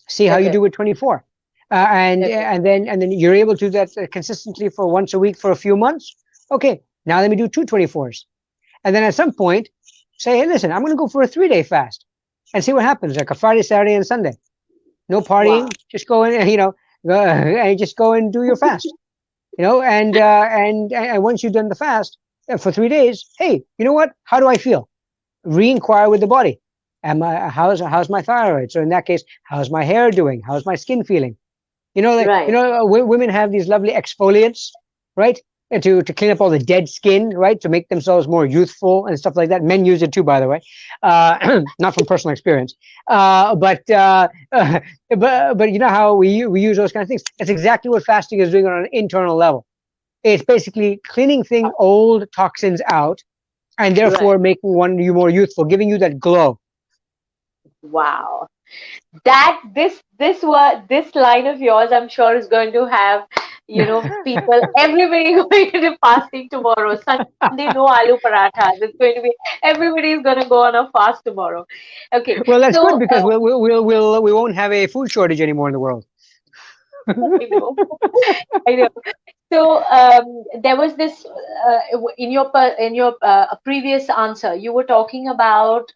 See how you Okay. do with 24. Okay. And then you're able to do that consistently for once a week for a few months. Okay, now let me do two 24s. And then at some point, say, hey, listen, I'm going to go for a 3-day fast and see what happens, like a Friday, Saturday, and Sunday. No partying, Wow. just go in, and just go and do your fast. And once you've done the fast for 3 days, hey, you know what? How do I feel? Re-inquire with the body. How's my thyroid? So in that case, how's my hair doing? How's my skin feeling? Right. Women have these lovely exfoliants, right? To clean up all the dead skin, right? To make themselves more youthful and stuff like that. Men use it too, by the way, not from personal experience. But you know how we use those kind of things. That's exactly what fasting is doing on an internal level. It's basically cleaning old toxins out, and Right. therefore making you more youthful, giving you that glow. Wow. That this line of yours, I'm sure, is going to have, people, everybody going to be fasting tomorrow. Sunday, no aloo parathas. It's going to be, everybody is going to go on a fast tomorrow. Okay. Well, that's So good because we won't have a food shortage anymore in the world. I know. I know. So there was this in your previous answer, you were talking about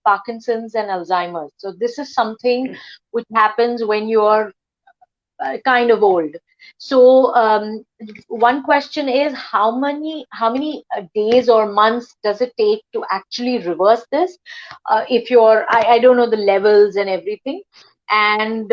Parkinson's and Alzheimer's. So this is something which happens when you're kind of old. So one question is, how many days or months does it take to actually reverse this? If you're, I don't know the levels and everything, and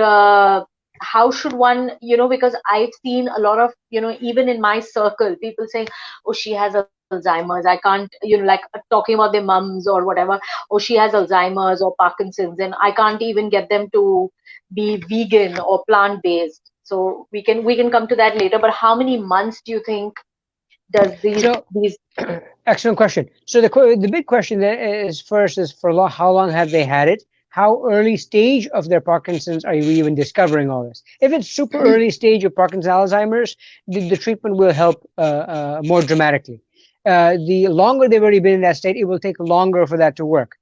how should one, because I've seen a lot of, even in my circle, people saying, oh, she has Alzheimer's. I can't, like talking about their mums or whatever. Oh, she has Alzheimer's or Parkinson's, and I can't even get them to be vegan or plant based. So we can come to that later, but how many months do you think does So, these excellent question. So the big question that is first is how long have they had it? How early stage of their Parkinson's are we even discovering all this? If it's super early stage of Parkinson's, Alzheimer's, the treatment will help more dramatically. The longer they've already been in that state, it will take longer for that to work.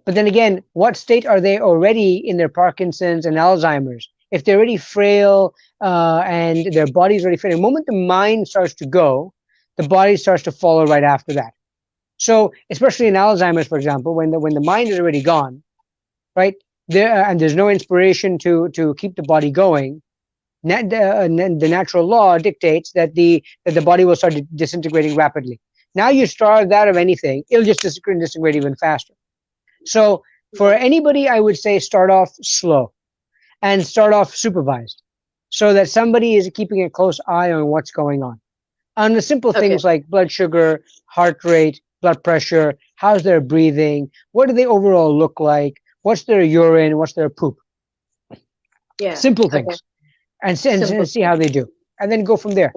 But then again, what state are they already in their Parkinson's and Alzheimer's? If they're already frail and their body's already failing, the moment the mind starts to go, the body starts to follow right after that. So, especially in Alzheimer's, for example, when the mind is already gone, right? And there's no inspiration to keep the body going. The natural law dictates that the body will start disintegrating rapidly. Now you starve that of anything, it'll just disintegrate even faster. So for anybody, I would say start off slow and start off supervised so that somebody is keeping a close eye on what's going on the simple okay, things like blood sugar, heart rate, blood pressure, how's their breathing, what do they overall look like, what's their urine, what's their poop. yeah, Simple okay, things, and simple, see how they do, and then go from there.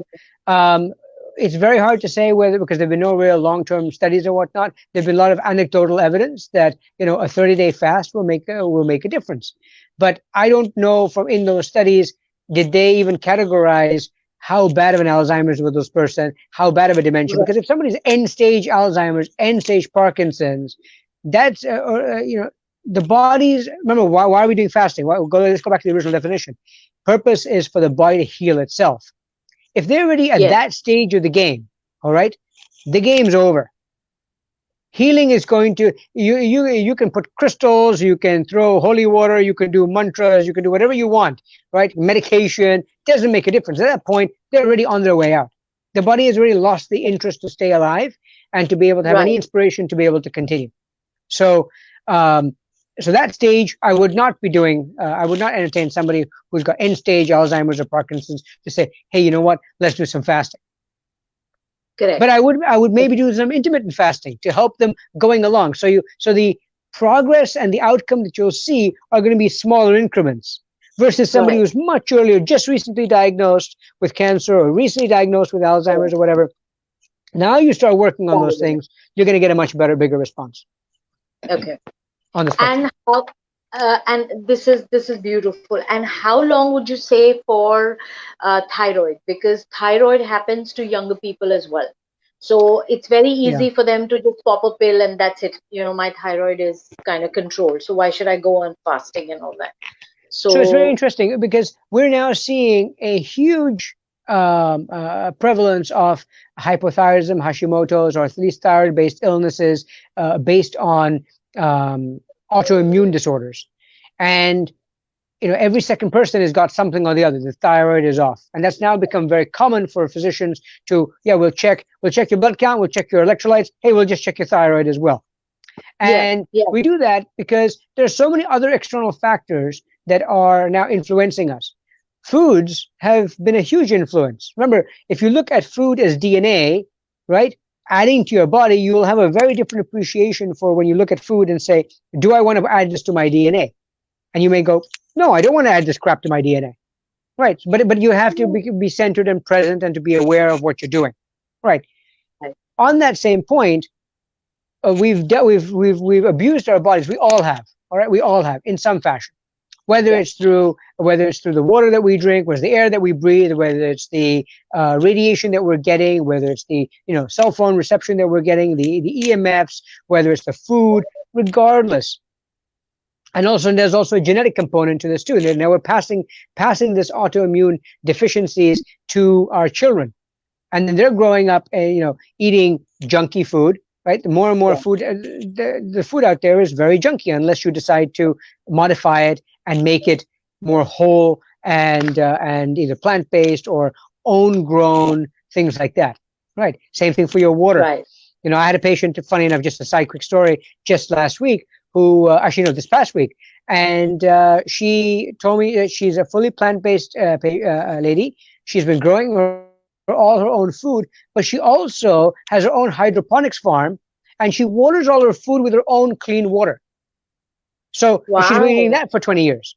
Um, it's very hard to say whether, because there've been no real long-term studies or whatnot. There've been a lot of anecdotal evidence that a 30-day fast will make a difference, but I don't know from in those studies did they even categorize how bad of an Alzheimer's was this person, how bad of a dementia. right, Because if somebody's end-stage Alzheimer's, end-stage Parkinson's, that's the body's. Remember, why are we doing fasting? Let's go back to the original definition. Purpose is for the body to heal itself. If they're already at yes, that stage of the game, all right, the game's over. Healing is going to you can put crystals, you can throw holy water, you can do mantras, you can do whatever you want, right? Medication doesn't make a difference. At that point, they're already on their way out. The body has already lost the interest to stay alive and to be able to have any right, inspiration to be able to continue. So, um, so that stage, I would not be doing. I would not entertain somebody who's got end stage Alzheimer's or Parkinson's to say, "Hey, you know what? Let's do some fasting." But correct, I would maybe do some intermittent fasting to help them going along. So the progress and the outcome that you'll see are going to be smaller increments. versus somebody Right. who's much earlier, just recently diagnosed with cancer or recently diagnosed with Alzheimer's or whatever. Now you start working on those things, you're going to get a much better, bigger response Okay. on the spectrum. And how, and this is beautiful. And how long would you say for thyroid? Because thyroid happens to younger people as well. So it's very Yeah. easy for them to just pop a pill and that's it. My thyroid is kind of controlled. So why should I go on fasting and all that? So it's very So interesting because we're now seeing a huge prevalence of hypothyroidism, Hashimoto's, or at least thyroid-based illnesses based on um, autoimmune disorders. And every second person has got something or the other. The thyroid is off, and that's now become very common for physicians to, yeah, we'll check your blood count, we'll check your electrolytes. Hey, we'll just check your thyroid as well. yeah, And yeah, we do that because there's so many other external factors that are now influencing us. Foods have been a huge influence. Remember, if you look at food as DNA, right, adding to your body, you will have a very different appreciation for when you look at food and say, do I want to add this to my DNA? And you may go, no, I don't want to add this crap to my DNA. Right. But you have to be centered and present and to be aware of what you're doing. Right. right, On that same point, we've abused our bodies. We all have. All right. We all have in some fashion. Whether yeah, it's through the water that we drink, whether it's the air that we breathe, whether it's the radiation that we're getting, whether it's the cell phone reception that we're getting, the EMFs, whether it's the food, regardless. And also, there's also a genetic component to this too. Now we're passing this autoimmune deficiencies to our children, and then they're growing up, eating junky food. Right, the more and more yeah, food, the food out there is very junky unless you decide to modify it and make it more whole and either plant based or own grown things like that. Right, same thing for your water. right. I had a patient, funny enough, just a side quick story, just last week, who actually, no, this past week, and she told me that she's a fully plant-based lady. She's been growing all her own food, but she also has her own hydroponics farm, and she waters all her food with her own clean water. So she's been eating Wow. that for 20 years.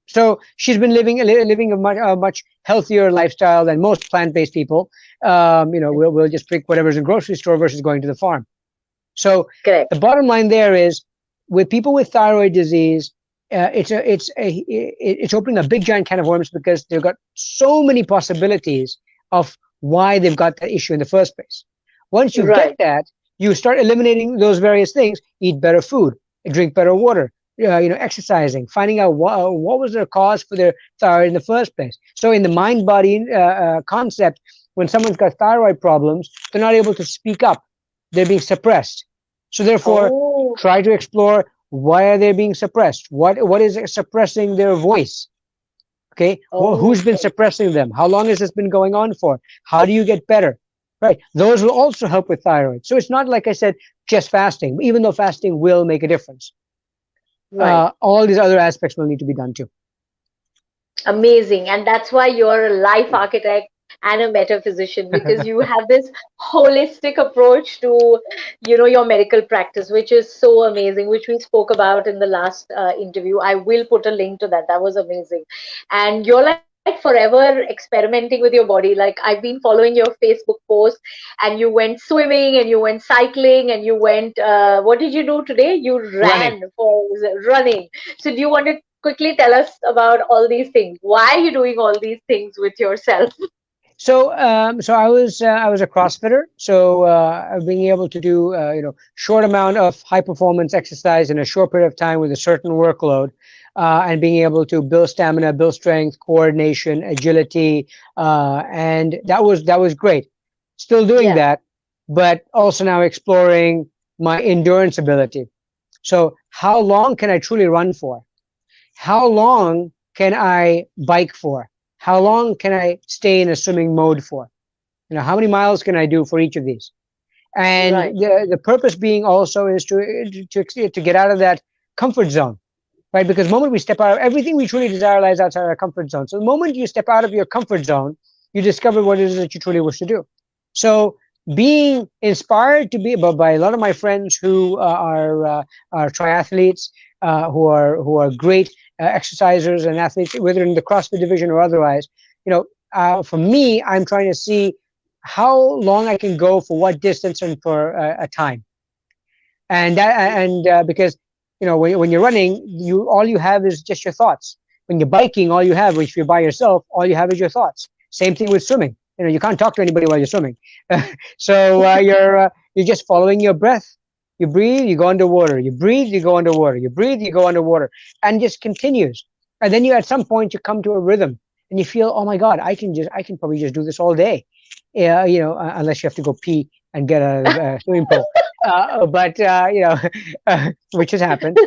So she's been living a much healthier lifestyle than most plant-based people. We'll just pick whatever's in the grocery store versus going to the farm. So Correct. the bottom line there is, with people with thyroid disease, it's opening a big giant can of worms because they've got so many possibilities of why they've got that issue in the first place. Once you get Right. that, you start eliminating those various things. Eat better food, drink better water, exercising, finding out what was their cause for their thyroid in the first place. So in the mind-body concept, when someone's got thyroid problems, they're not able to speak up. They're being suppressed. So therefore, Oh, try to explore, why are they being suppressed? What is suppressing their voice? Okay, who's been okay. suppressing them? How long has this been going on for? How do you get better? Right, those will also help with thyroid. So it's not, like I said, just fasting, even though fasting will make a difference. Right. All these other aspects will need to be done too. Amazing. And that's why you're a life architect and a metaphysician, because you have this holistic approach to, your medical practice, which is so amazing, which we spoke about in the last interview. I will put a link to that. That was amazing. And you're like forever experimenting with your body. Like, I've been following your Facebook posts, and you went swimming and you went cycling and you went, what did you do today? You Running. ran for running. So do you want to quickly tell us about all these things? Why are you doing all these things with yourself? So I was a CrossFitter. So being able to do short amount of high performance exercise in a short period of time with a certain workload, and being able to build stamina, build strength, coordination, agility, and that was great. Still doing Yeah, that, but also now exploring my endurance ability. So how long can I truly run for? How long can I bike for? How long can I stay in a swimming mode for? How many miles can I do for each of these? And right. the purpose being also is to get out of that comfort zone, right? Because the moment we step out of everything we truly desire lies outside our comfort zone. So the moment you step out of your comfort zone, you discover what it is that you truly wish to do. So being inspired to be by a lot of my friends who are triathletes, who are great exercisers and athletes, whether in the CrossFit division or otherwise, for me, I'm trying to see how long I can go for what distance and for a time. And because when you're running, you all you have is just your thoughts. When you're biking, all you have, if you're by yourself, all you have is your thoughts. Same thing with swimming. You can't talk to anybody while you're swimming. So you're just following your breath. You breathe, you go underwater. You breathe, you go underwater. You breathe, you go underwater, and just continues. And then at some point you come to a rhythm, and you feel, oh my God, I can probably just do this all day. Yeah, unless you have to go pee and get a swimming pool. But which has happened.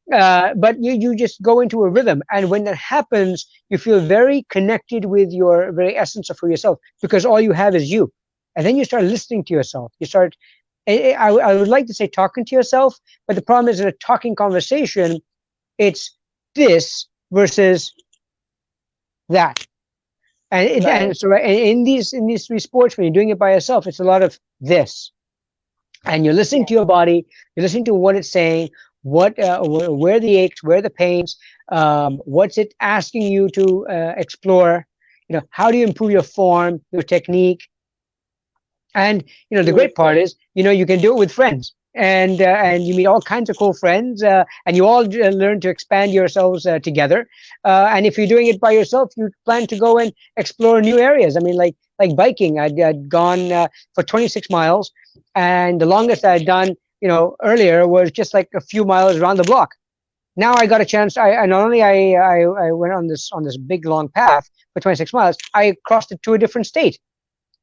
But you just go into a rhythm, and when that happens, you feel very connected with your very essence of yourself, because all you have is you. And then you start listening to yourself. You start. I would like to say talking to yourself, but the problem is in a talking conversation, it's this versus that. And so in these three sports, when you're doing it by yourself, it's a lot of this. And you're listening to your body, you're listening to what it's saying, where the aches, where the pains, what's it asking you to explore, how do you improve your form, your technique. And the great part is, you can do it with friends, and you meet all kinds of cool friends, and you all learn to expand yourselves together. And if you're doing it by yourself, you plan to go and explore new areas. I mean, like biking, I'd gone for 26 miles. And the longest I had done, earlier was just like a few miles around the block. Now I got a chance. I not only I went on this big long path for 26 miles, I crossed it to a different state.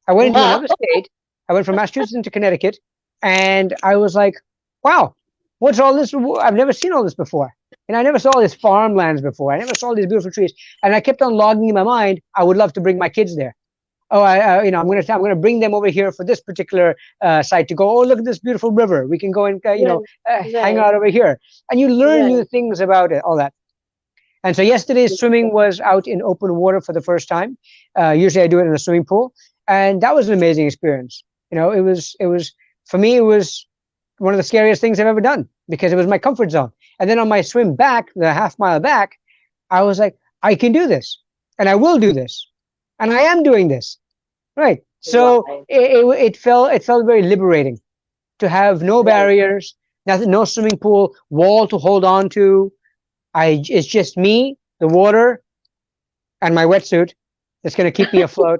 I went into another state. I went from Massachusetts into Connecticut, and I was like, wow, what's all this? I've never seen all this before. And I never saw these farmlands before. I never saw these beautiful trees. And I kept on logging in my mind, I would love to bring my kids there. Oh, I'm going to bring them over here for this particular site to go. Oh, look at this beautiful river. We can go and hang out over here. And you learn new things about it, all that. And so yesterday's swimming was out in open water for the first time. Usually I do it in a swimming pool, and that was an amazing experience. It was for me, it was one of the scariest things I've ever done, because it was my comfort zone. And then on my swim back, the half mile back, I was like, I can do this, and I will do this. And I am doing this, right? So it felt very liberating to have no barriers, nothing, no swimming pool wall to hold on to. It's just me, the water, and my wetsuit that's going to keep me afloat,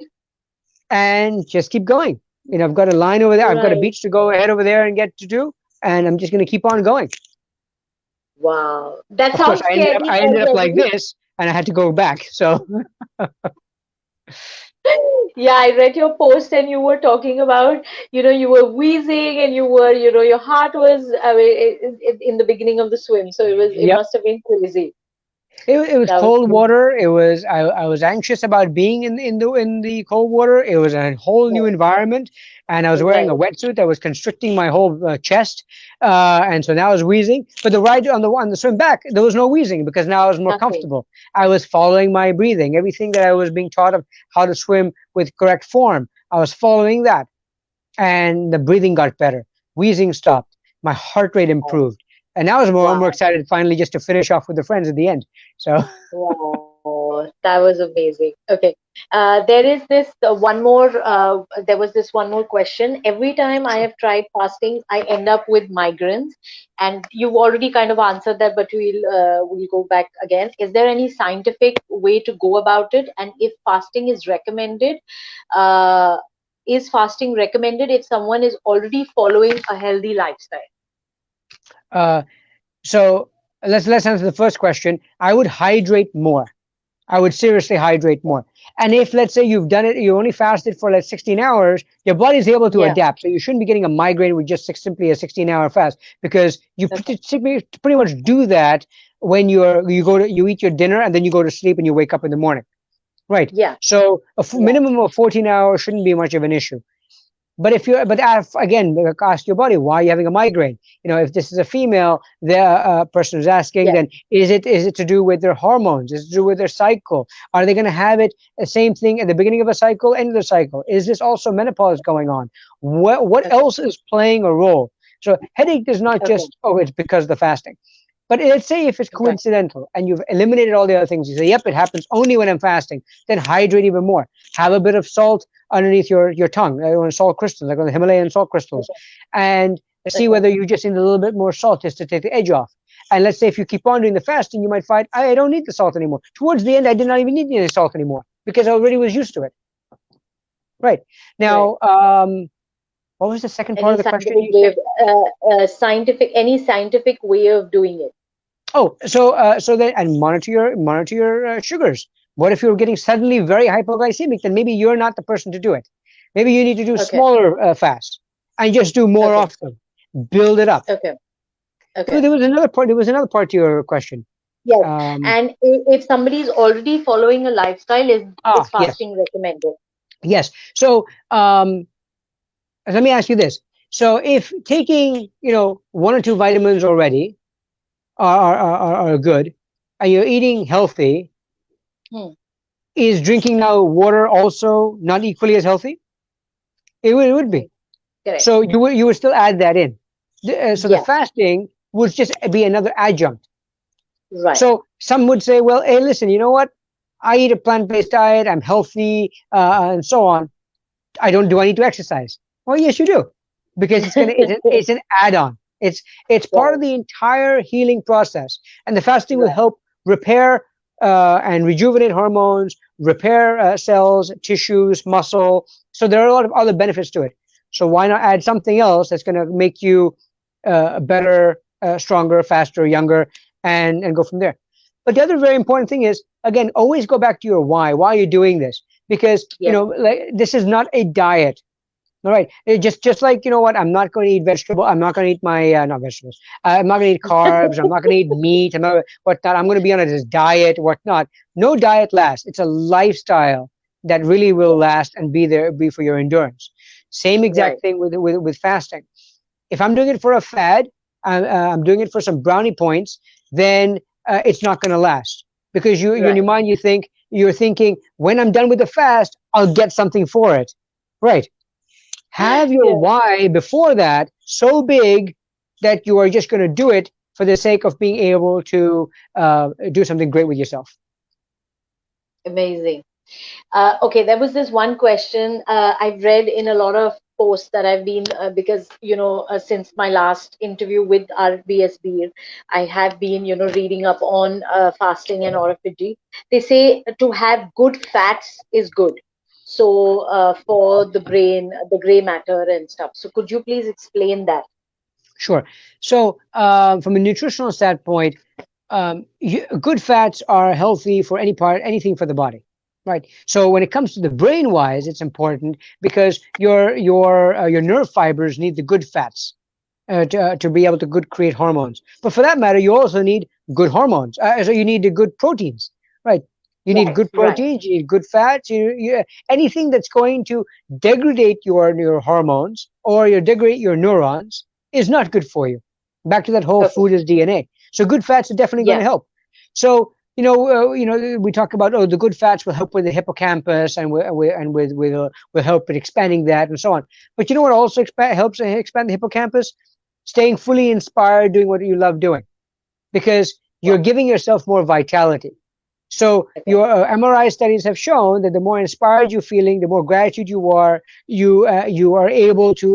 and just keep going. I've got a line over there. I've got a beach to go ahead over there and get to do, and I'm just going to keep on going. Wow, that sounds scary. I ended up like this, and I had to go back. So. Yeah, I read your post, and you were talking about, you were wheezing, and you were, your heart was, in the beginning of the swim. So it must have been crazy. It was cold water. It was I was anxious about being in the cold water. It was a whole new environment, and I was wearing a wetsuit that was constricting my whole chest, and so now I was wheezing. But the ride on the swim back, there was no wheezing, because now I was more comfortable. I was following my breathing, everything that I was being taught of how to swim with correct form. I was following that, and the breathing got better. Wheezing stopped. My heart rate improved. And now I was more excited finally just to finish off with the friends at the end. So. Wow, that was amazing. Okay. There is this one more, there was this one more question. Every time I have tried fasting, I end up with migraines. And you've already kind of answered that, but we'll go back again. Is there any scientific way to go about it? And if fasting is recommended, if someone is already following a healthy lifestyle? So let's answer the first question. I would hydrate more. I would seriously hydrate more. And if, let's say, you've done it, you only fasted for like 16 hours, your body's able to adapt. So you shouldn't be getting a migraine with just simply a 16-hour fast, because you pretty much do that when you eat your dinner and then you go to sleep and you wake up in the morning. Right. Yeah. So a minimum of 14 hours shouldn't be much of an issue. But again, ask your body, why are you having a migraine? If this is a female, the person who's asking, then is it to do with their hormones? Is it to do with their cycle? Are they going to have it the same thing at the beginning of a cycle, end of the cycle? Is this also menopause going on? What else is playing a role? So headache is not just, it's because of the fasting. But let's say if it's Okay. coincidental and you've eliminated all the other things, you say, yep, it happens only when I'm fasting, then hydrate even more. Have a bit of salt underneath your tongue, on salt crystals, like on the Himalayan salt crystals, Okay. and see Okay. whether you just need a little bit more salt just to take the edge off. And let's say if you keep on doing the fasting, you might find, I don't need the salt anymore. Towards the end, I did not even need any salt anymore because I already was used to it. Right. Right. Now, what was the second part Any of the question scientific you way said? of any scientific way of doing it? Oh, so then and monitor your sugars. What if you're getting suddenly very hypoglycemic? Then maybe you're not the person to do it. Maybe you need to do Okay. smaller fasts and just do more Okay. often. Build it up. Okay. There Okay. there was another part. There was another part to your question. Yes. Um, And if somebody is already following a lifestyle, is yes, fasting recommended? yes. So let me ask you this. So if taking one or two vitamins already are good, and you're eating healthy, Hmm. is drinking now water also not equally as healthy? It would Hmm. be. Correct. So you would still add that in. So the Yeah. fasting would just be another adjunct. Right. So some would say, well, hey, listen, you know what? I eat a plant-based diet. I'm healthy, and so on. I need to exercise? Well, yes, you do, because it's an add-on. It's part Right. of the entire healing process, and the fasting will Right. help repair and rejuvenate hormones, repair cells, tissues, muscle. So there are a lot of other benefits to it. So why not add something else that's going to make you better, stronger, faster, younger, and go from there. But the other very important thing is, again, always go back to your why. Why are you doing this? Because Yes. like, this is not a diet. All right. Just like, what, I'm not going to eat vegetable. I'm not going to eat my not vegetables. I'm not going to eat carbs. I'm not going to eat meat. I'm not whatnot. I'm going to be on a this diet, whatnot. No diet lasts. It's a lifestyle that really will Yes. last and be for your endurance. Same Right. exact thing with fasting. If I'm doing it for a fad, I'm doing it for some brownie points, then it's not going to last, because you in your Right. mind you're thinking, when I'm done with the fast, I'll get something for it. Right. Have your Yeah. why before that so big that you are just going to do it for the sake of being able to do something great with yourself. Amazing. Okay, there was this one question I've read in a lot of posts that I've been because since my last interview with RBSB, I have been reading up on fasting and autophagy. They say to have good fats is good. So for the brain, the gray matter and stuff. So could you please explain that? Sure. So from a nutritional standpoint, good fats are healthy for anything for the body, right? So when it comes to the brain wise, it's important because your nerve fibers need the good fats to be able to good create hormones. But for that matter, you also need good hormones. So you need the good proteins, right? You need Right, good right. proteins. You need good fats. Anything that's going to degrade your hormones or degrade your neurons is not good for you. Back to that whole Okay. food is DNA. So good fats are definitely going Yeah. to help. So we talk about, oh, the good fats will help with the hippocampus will help with expanding that and so on. But you know what also helps expand the hippocampus? Staying fully inspired, doing what you love doing, because you're Wow. giving yourself more vitality. So Okay. your MRI studies have shown that the more inspired you're feeling, the more gratitude you are able to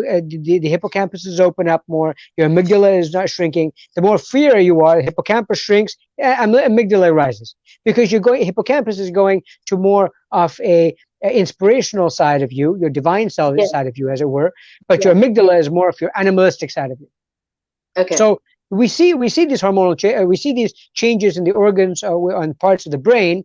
the hippocampus is open up more. Your amygdala is not shrinking. The more fear you are, the hippocampus shrinks, amygdala rises, because hippocampus is going to more of a inspirational side of you, your divine Yeah. side of you, as it were. But Yeah. your amygdala is more of your animalistic side of you. Okay. So we see these we see these changes in the organs on parts of the brain.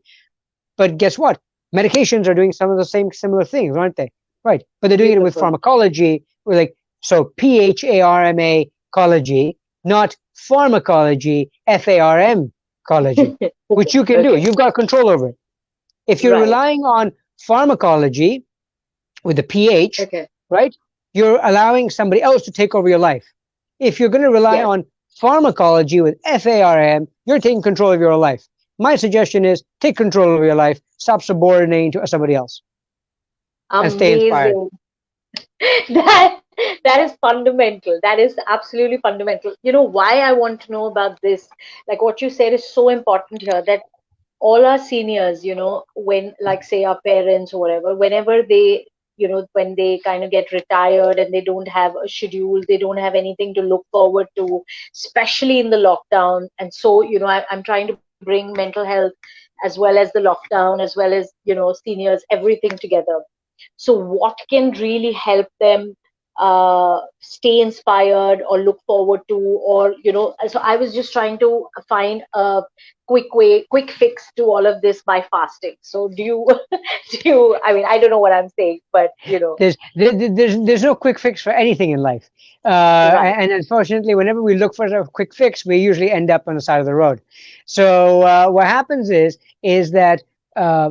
But guess what? Medications are doing some of the same similar things, aren't they? Right. But they're doing it with Beautiful. pharmacology. We're like, so PHARMA ecology, not pharmacology, FARM ecology, which you can do. Okay. You've got control over it. If you're Right. relying on pharmacology with the pH, Okay. right? You're allowing somebody else to take over your life. If you're going to rely Yes. on pharmacology with FARM, you're taking control of your life. My suggestion is take control of your life, stop subordinating to somebody else, and stay inspired. Amazing. That That is fundamental. That is absolutely fundamental. You know why I want to know about this? Like what you said is so important here, that all our seniors, when, like, say, our parents or whatever, whenever they, when they kind of get retired and they don't have a schedule, they don't have anything to look forward to, especially in the lockdown. And so, I'm trying to bring mental health as well as the lockdown, as well as, seniors, everything together. So what can really help them stay inspired or look forward to, or, so I was just trying to find a quick fix to all of this by fasting. So do you, I mean, I don't know what I'm saying, but, There's no quick fix for anything in life, right. and unfortunately, whenever we look for a quick fix, we usually end up on the side of the road. So what happens is that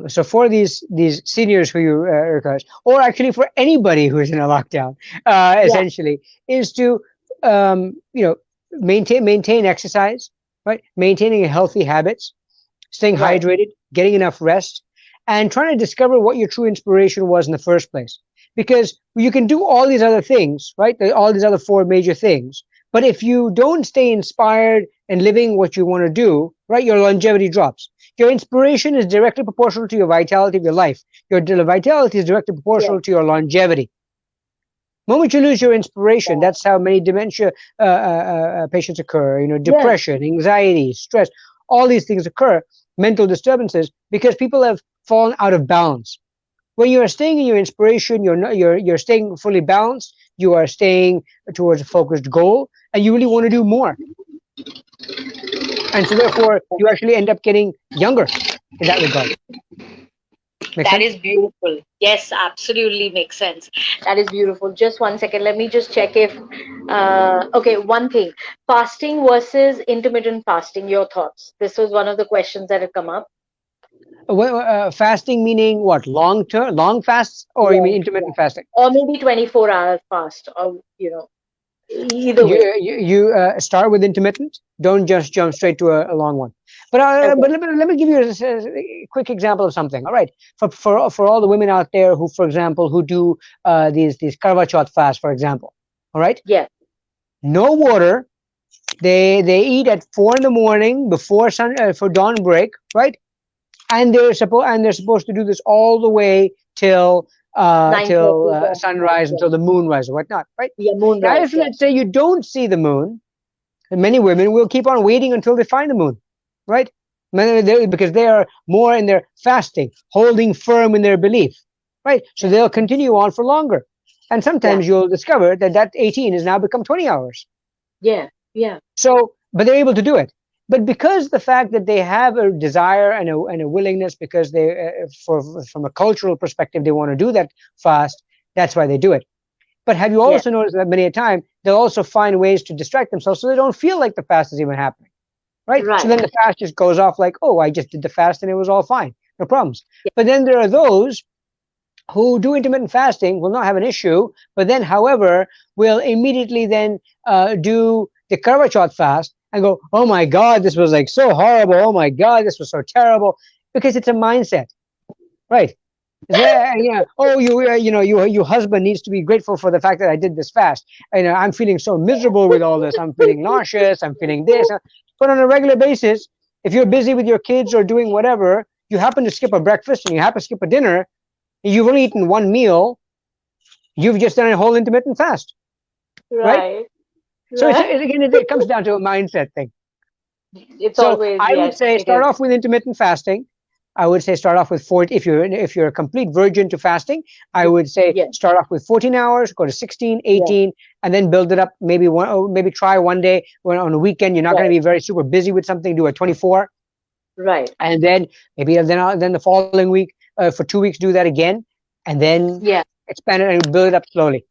so for these seniors who you encourage, or actually for anybody who is in a lockdown, Yeah, essentially, is to you know maintain exercise, right? Maintaining healthy habits, staying right. hydrated, getting enough rest, and trying to discover what your true inspiration was in the first place. Because you can do all these other things, right? All these other four major things. But if you don't stay inspired and living what you want to do, right, your longevity drops. Your inspiration is directly proportional to your vitality of your life. Your vitality is directly Yeah, proportional to your longevity. The moment you lose your inspiration, yeah, that's how many dementia patients occur. yeah, Depression, anxiety, stress, all these things occur, mental disturbances, because people have fallen out of balance. When you are staying in your inspiration, you're not, you're staying fully balanced. You are staying towards a focused goal, and you really want to do more. And so, therefore, you actually end up getting younger in that regard. Make that sense? is beautiful. Yes, absolutely makes sense. That is beautiful. Just one second. Let me just check if, okay, one thing. Fasting versus intermittent fasting, your thoughts. This was one of the questions that had come up. Fasting meaning what? Long term, long fasts, or you mean Yeah, yeah. intermittent fasting? Or maybe 24-hour fast, or, either you way. start with intermittent. Don't just jump straight to a long one. But Okay. let me give you a quick example of something. All right, for all the women out there who, for example, who do these karva chauth fasts, for example. All right, Yeah, no water. They eat at 4 in the morning before for dawn break. Right, and they're supposed to do this all the way till 9:30 to night. sunrise, Yeah, until the moon rises, or whatnot. Right yeah, now, moonrise. if Yeah, let's say you don't see the moon, and many women will keep on waiting until they find the moon, right? Because they are more in their fasting, holding firm in their belief, right? So they'll continue on for longer. And yeah, sometimes you'll discover that 18 has now become 20 hours. yeah, yeah, So, but they're able to do it. But because the fact that they have a desire and a willingness, because from a cultural perspective, they want to do that fast, that's why they do it. But have you yeah. also noticed that many a time they'll also find ways to distract themselves so they don't feel like the fast is even happening, right? So Right. then the fast just goes off like, oh, I just did the fast and it was all fine, no problems. Yeah, But then there are those who do intermittent fasting, will not have an issue, but then, however, will immediately then do the Karva Chauth fast and go, oh my God, this was like so horrible. Oh my God, this was so terrible, because it's a mindset, right? Yeah. Oh, your husband needs to be grateful for the fact that I did this fast. And I'm feeling so miserable with all this. I'm feeling nauseous. I'm feeling this. But on a regular basis, if you're busy with your kids or doing whatever, you happen to skip a breakfast and you happen to skip a dinner, you've only eaten one meal. You've just done a whole intermittent fast, right? right, So right. again, it comes down to a mindset thing. It's So always, I would yes, say it start is. off with intermittent fasting. I would say start off with 40. If you're a complete virgin to fasting, I would say Yeah, start off with 14 hours, go to 16, yeah, 18, and then build it up. Maybe try one day when on a weekend you're not going to right, be very super busy with something. Do a 24, right. and then maybe then the following week for 2 weeks do that again, and then Yeah. expand it and build it up slowly.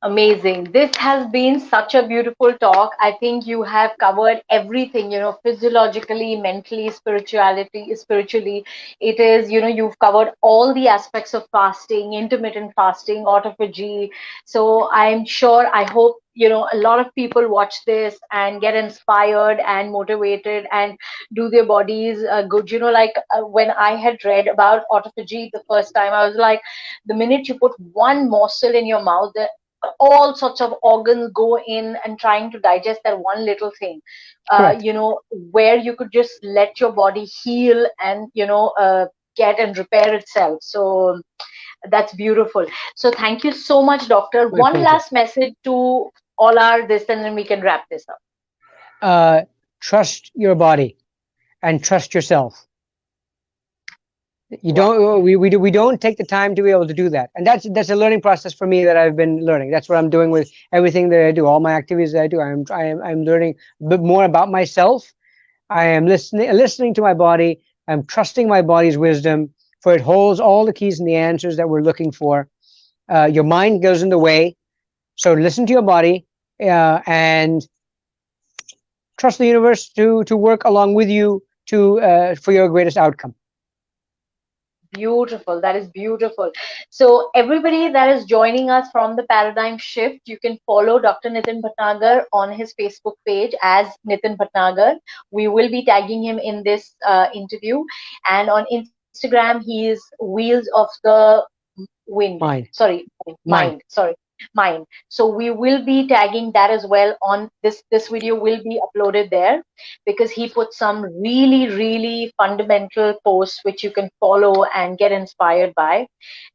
Amazing. This has been such a beautiful talk. I think you have covered everything, physiologically, mentally, spiritually. It is, you've covered all the aspects of fasting, intermittent fasting, autophagy. So I'm sure, I hope, a lot of people watch this and get inspired and motivated and do their bodies good. Like when I had read about autophagy the first time, I was like, the minute you put one morsel in your mouth, all sorts of organs go in and trying to digest that one little thing, Correct. where you could just let your body heal and get and repair itself. So that's beautiful. So thank you so much, doctor. My One pleasure. last message to all our this, and then we can wrap this up. Uh, Trust your body and trust yourself. You Wow. don't. We don't take the time to be able to do that, and that's a learning process for me that I've been learning. That's what I'm doing with everything that I do, all my activities that I do. I'm learning a bit more about myself. I am listening to my body. I'm trusting my body's wisdom, for it holds all the keys and the answers that we're looking for. Your mind goes in the way, so listen to your body, and trust the universe to work along with you to for your greatest outcome. Beautiful. That is beautiful. So, everybody that is joining us from the Paradigm Shift, you can follow Dr. Nitin Bhatnagar on his Facebook page as Nitin Bhatnagar. We will be tagging him in this interview. And on Instagram, he is Wheels of the Wind. Mind, Sorry, mind. Mind. Sorry, Mind. So we will be tagging that as well on this. This video will be uploaded there because he put some really fundamental posts which you can follow and get inspired by.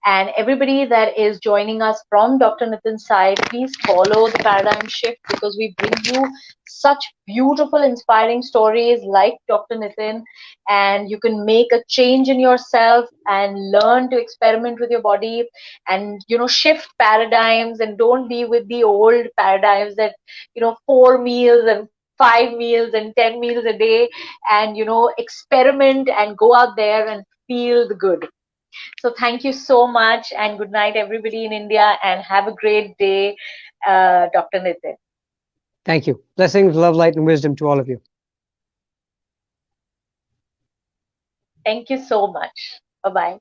And everybody that is joining us from Dr. Nitin's side, please follow the Paradigm Shift because we bring you such beautiful, inspiring stories like Dr. Nitin, and you can make a change in yourself and learn to experiment with your body and shift paradigms, and don't be with the old paradigms that 4 meals and 5 meals and 10 meals a day, and experiment and go out there and feel the good. So thank you so much, and good night everybody in India, and have a great day, Dr. Nitin. Thank you. Blessings, love, light, and wisdom to all of you. Thank you so much. Bye bye.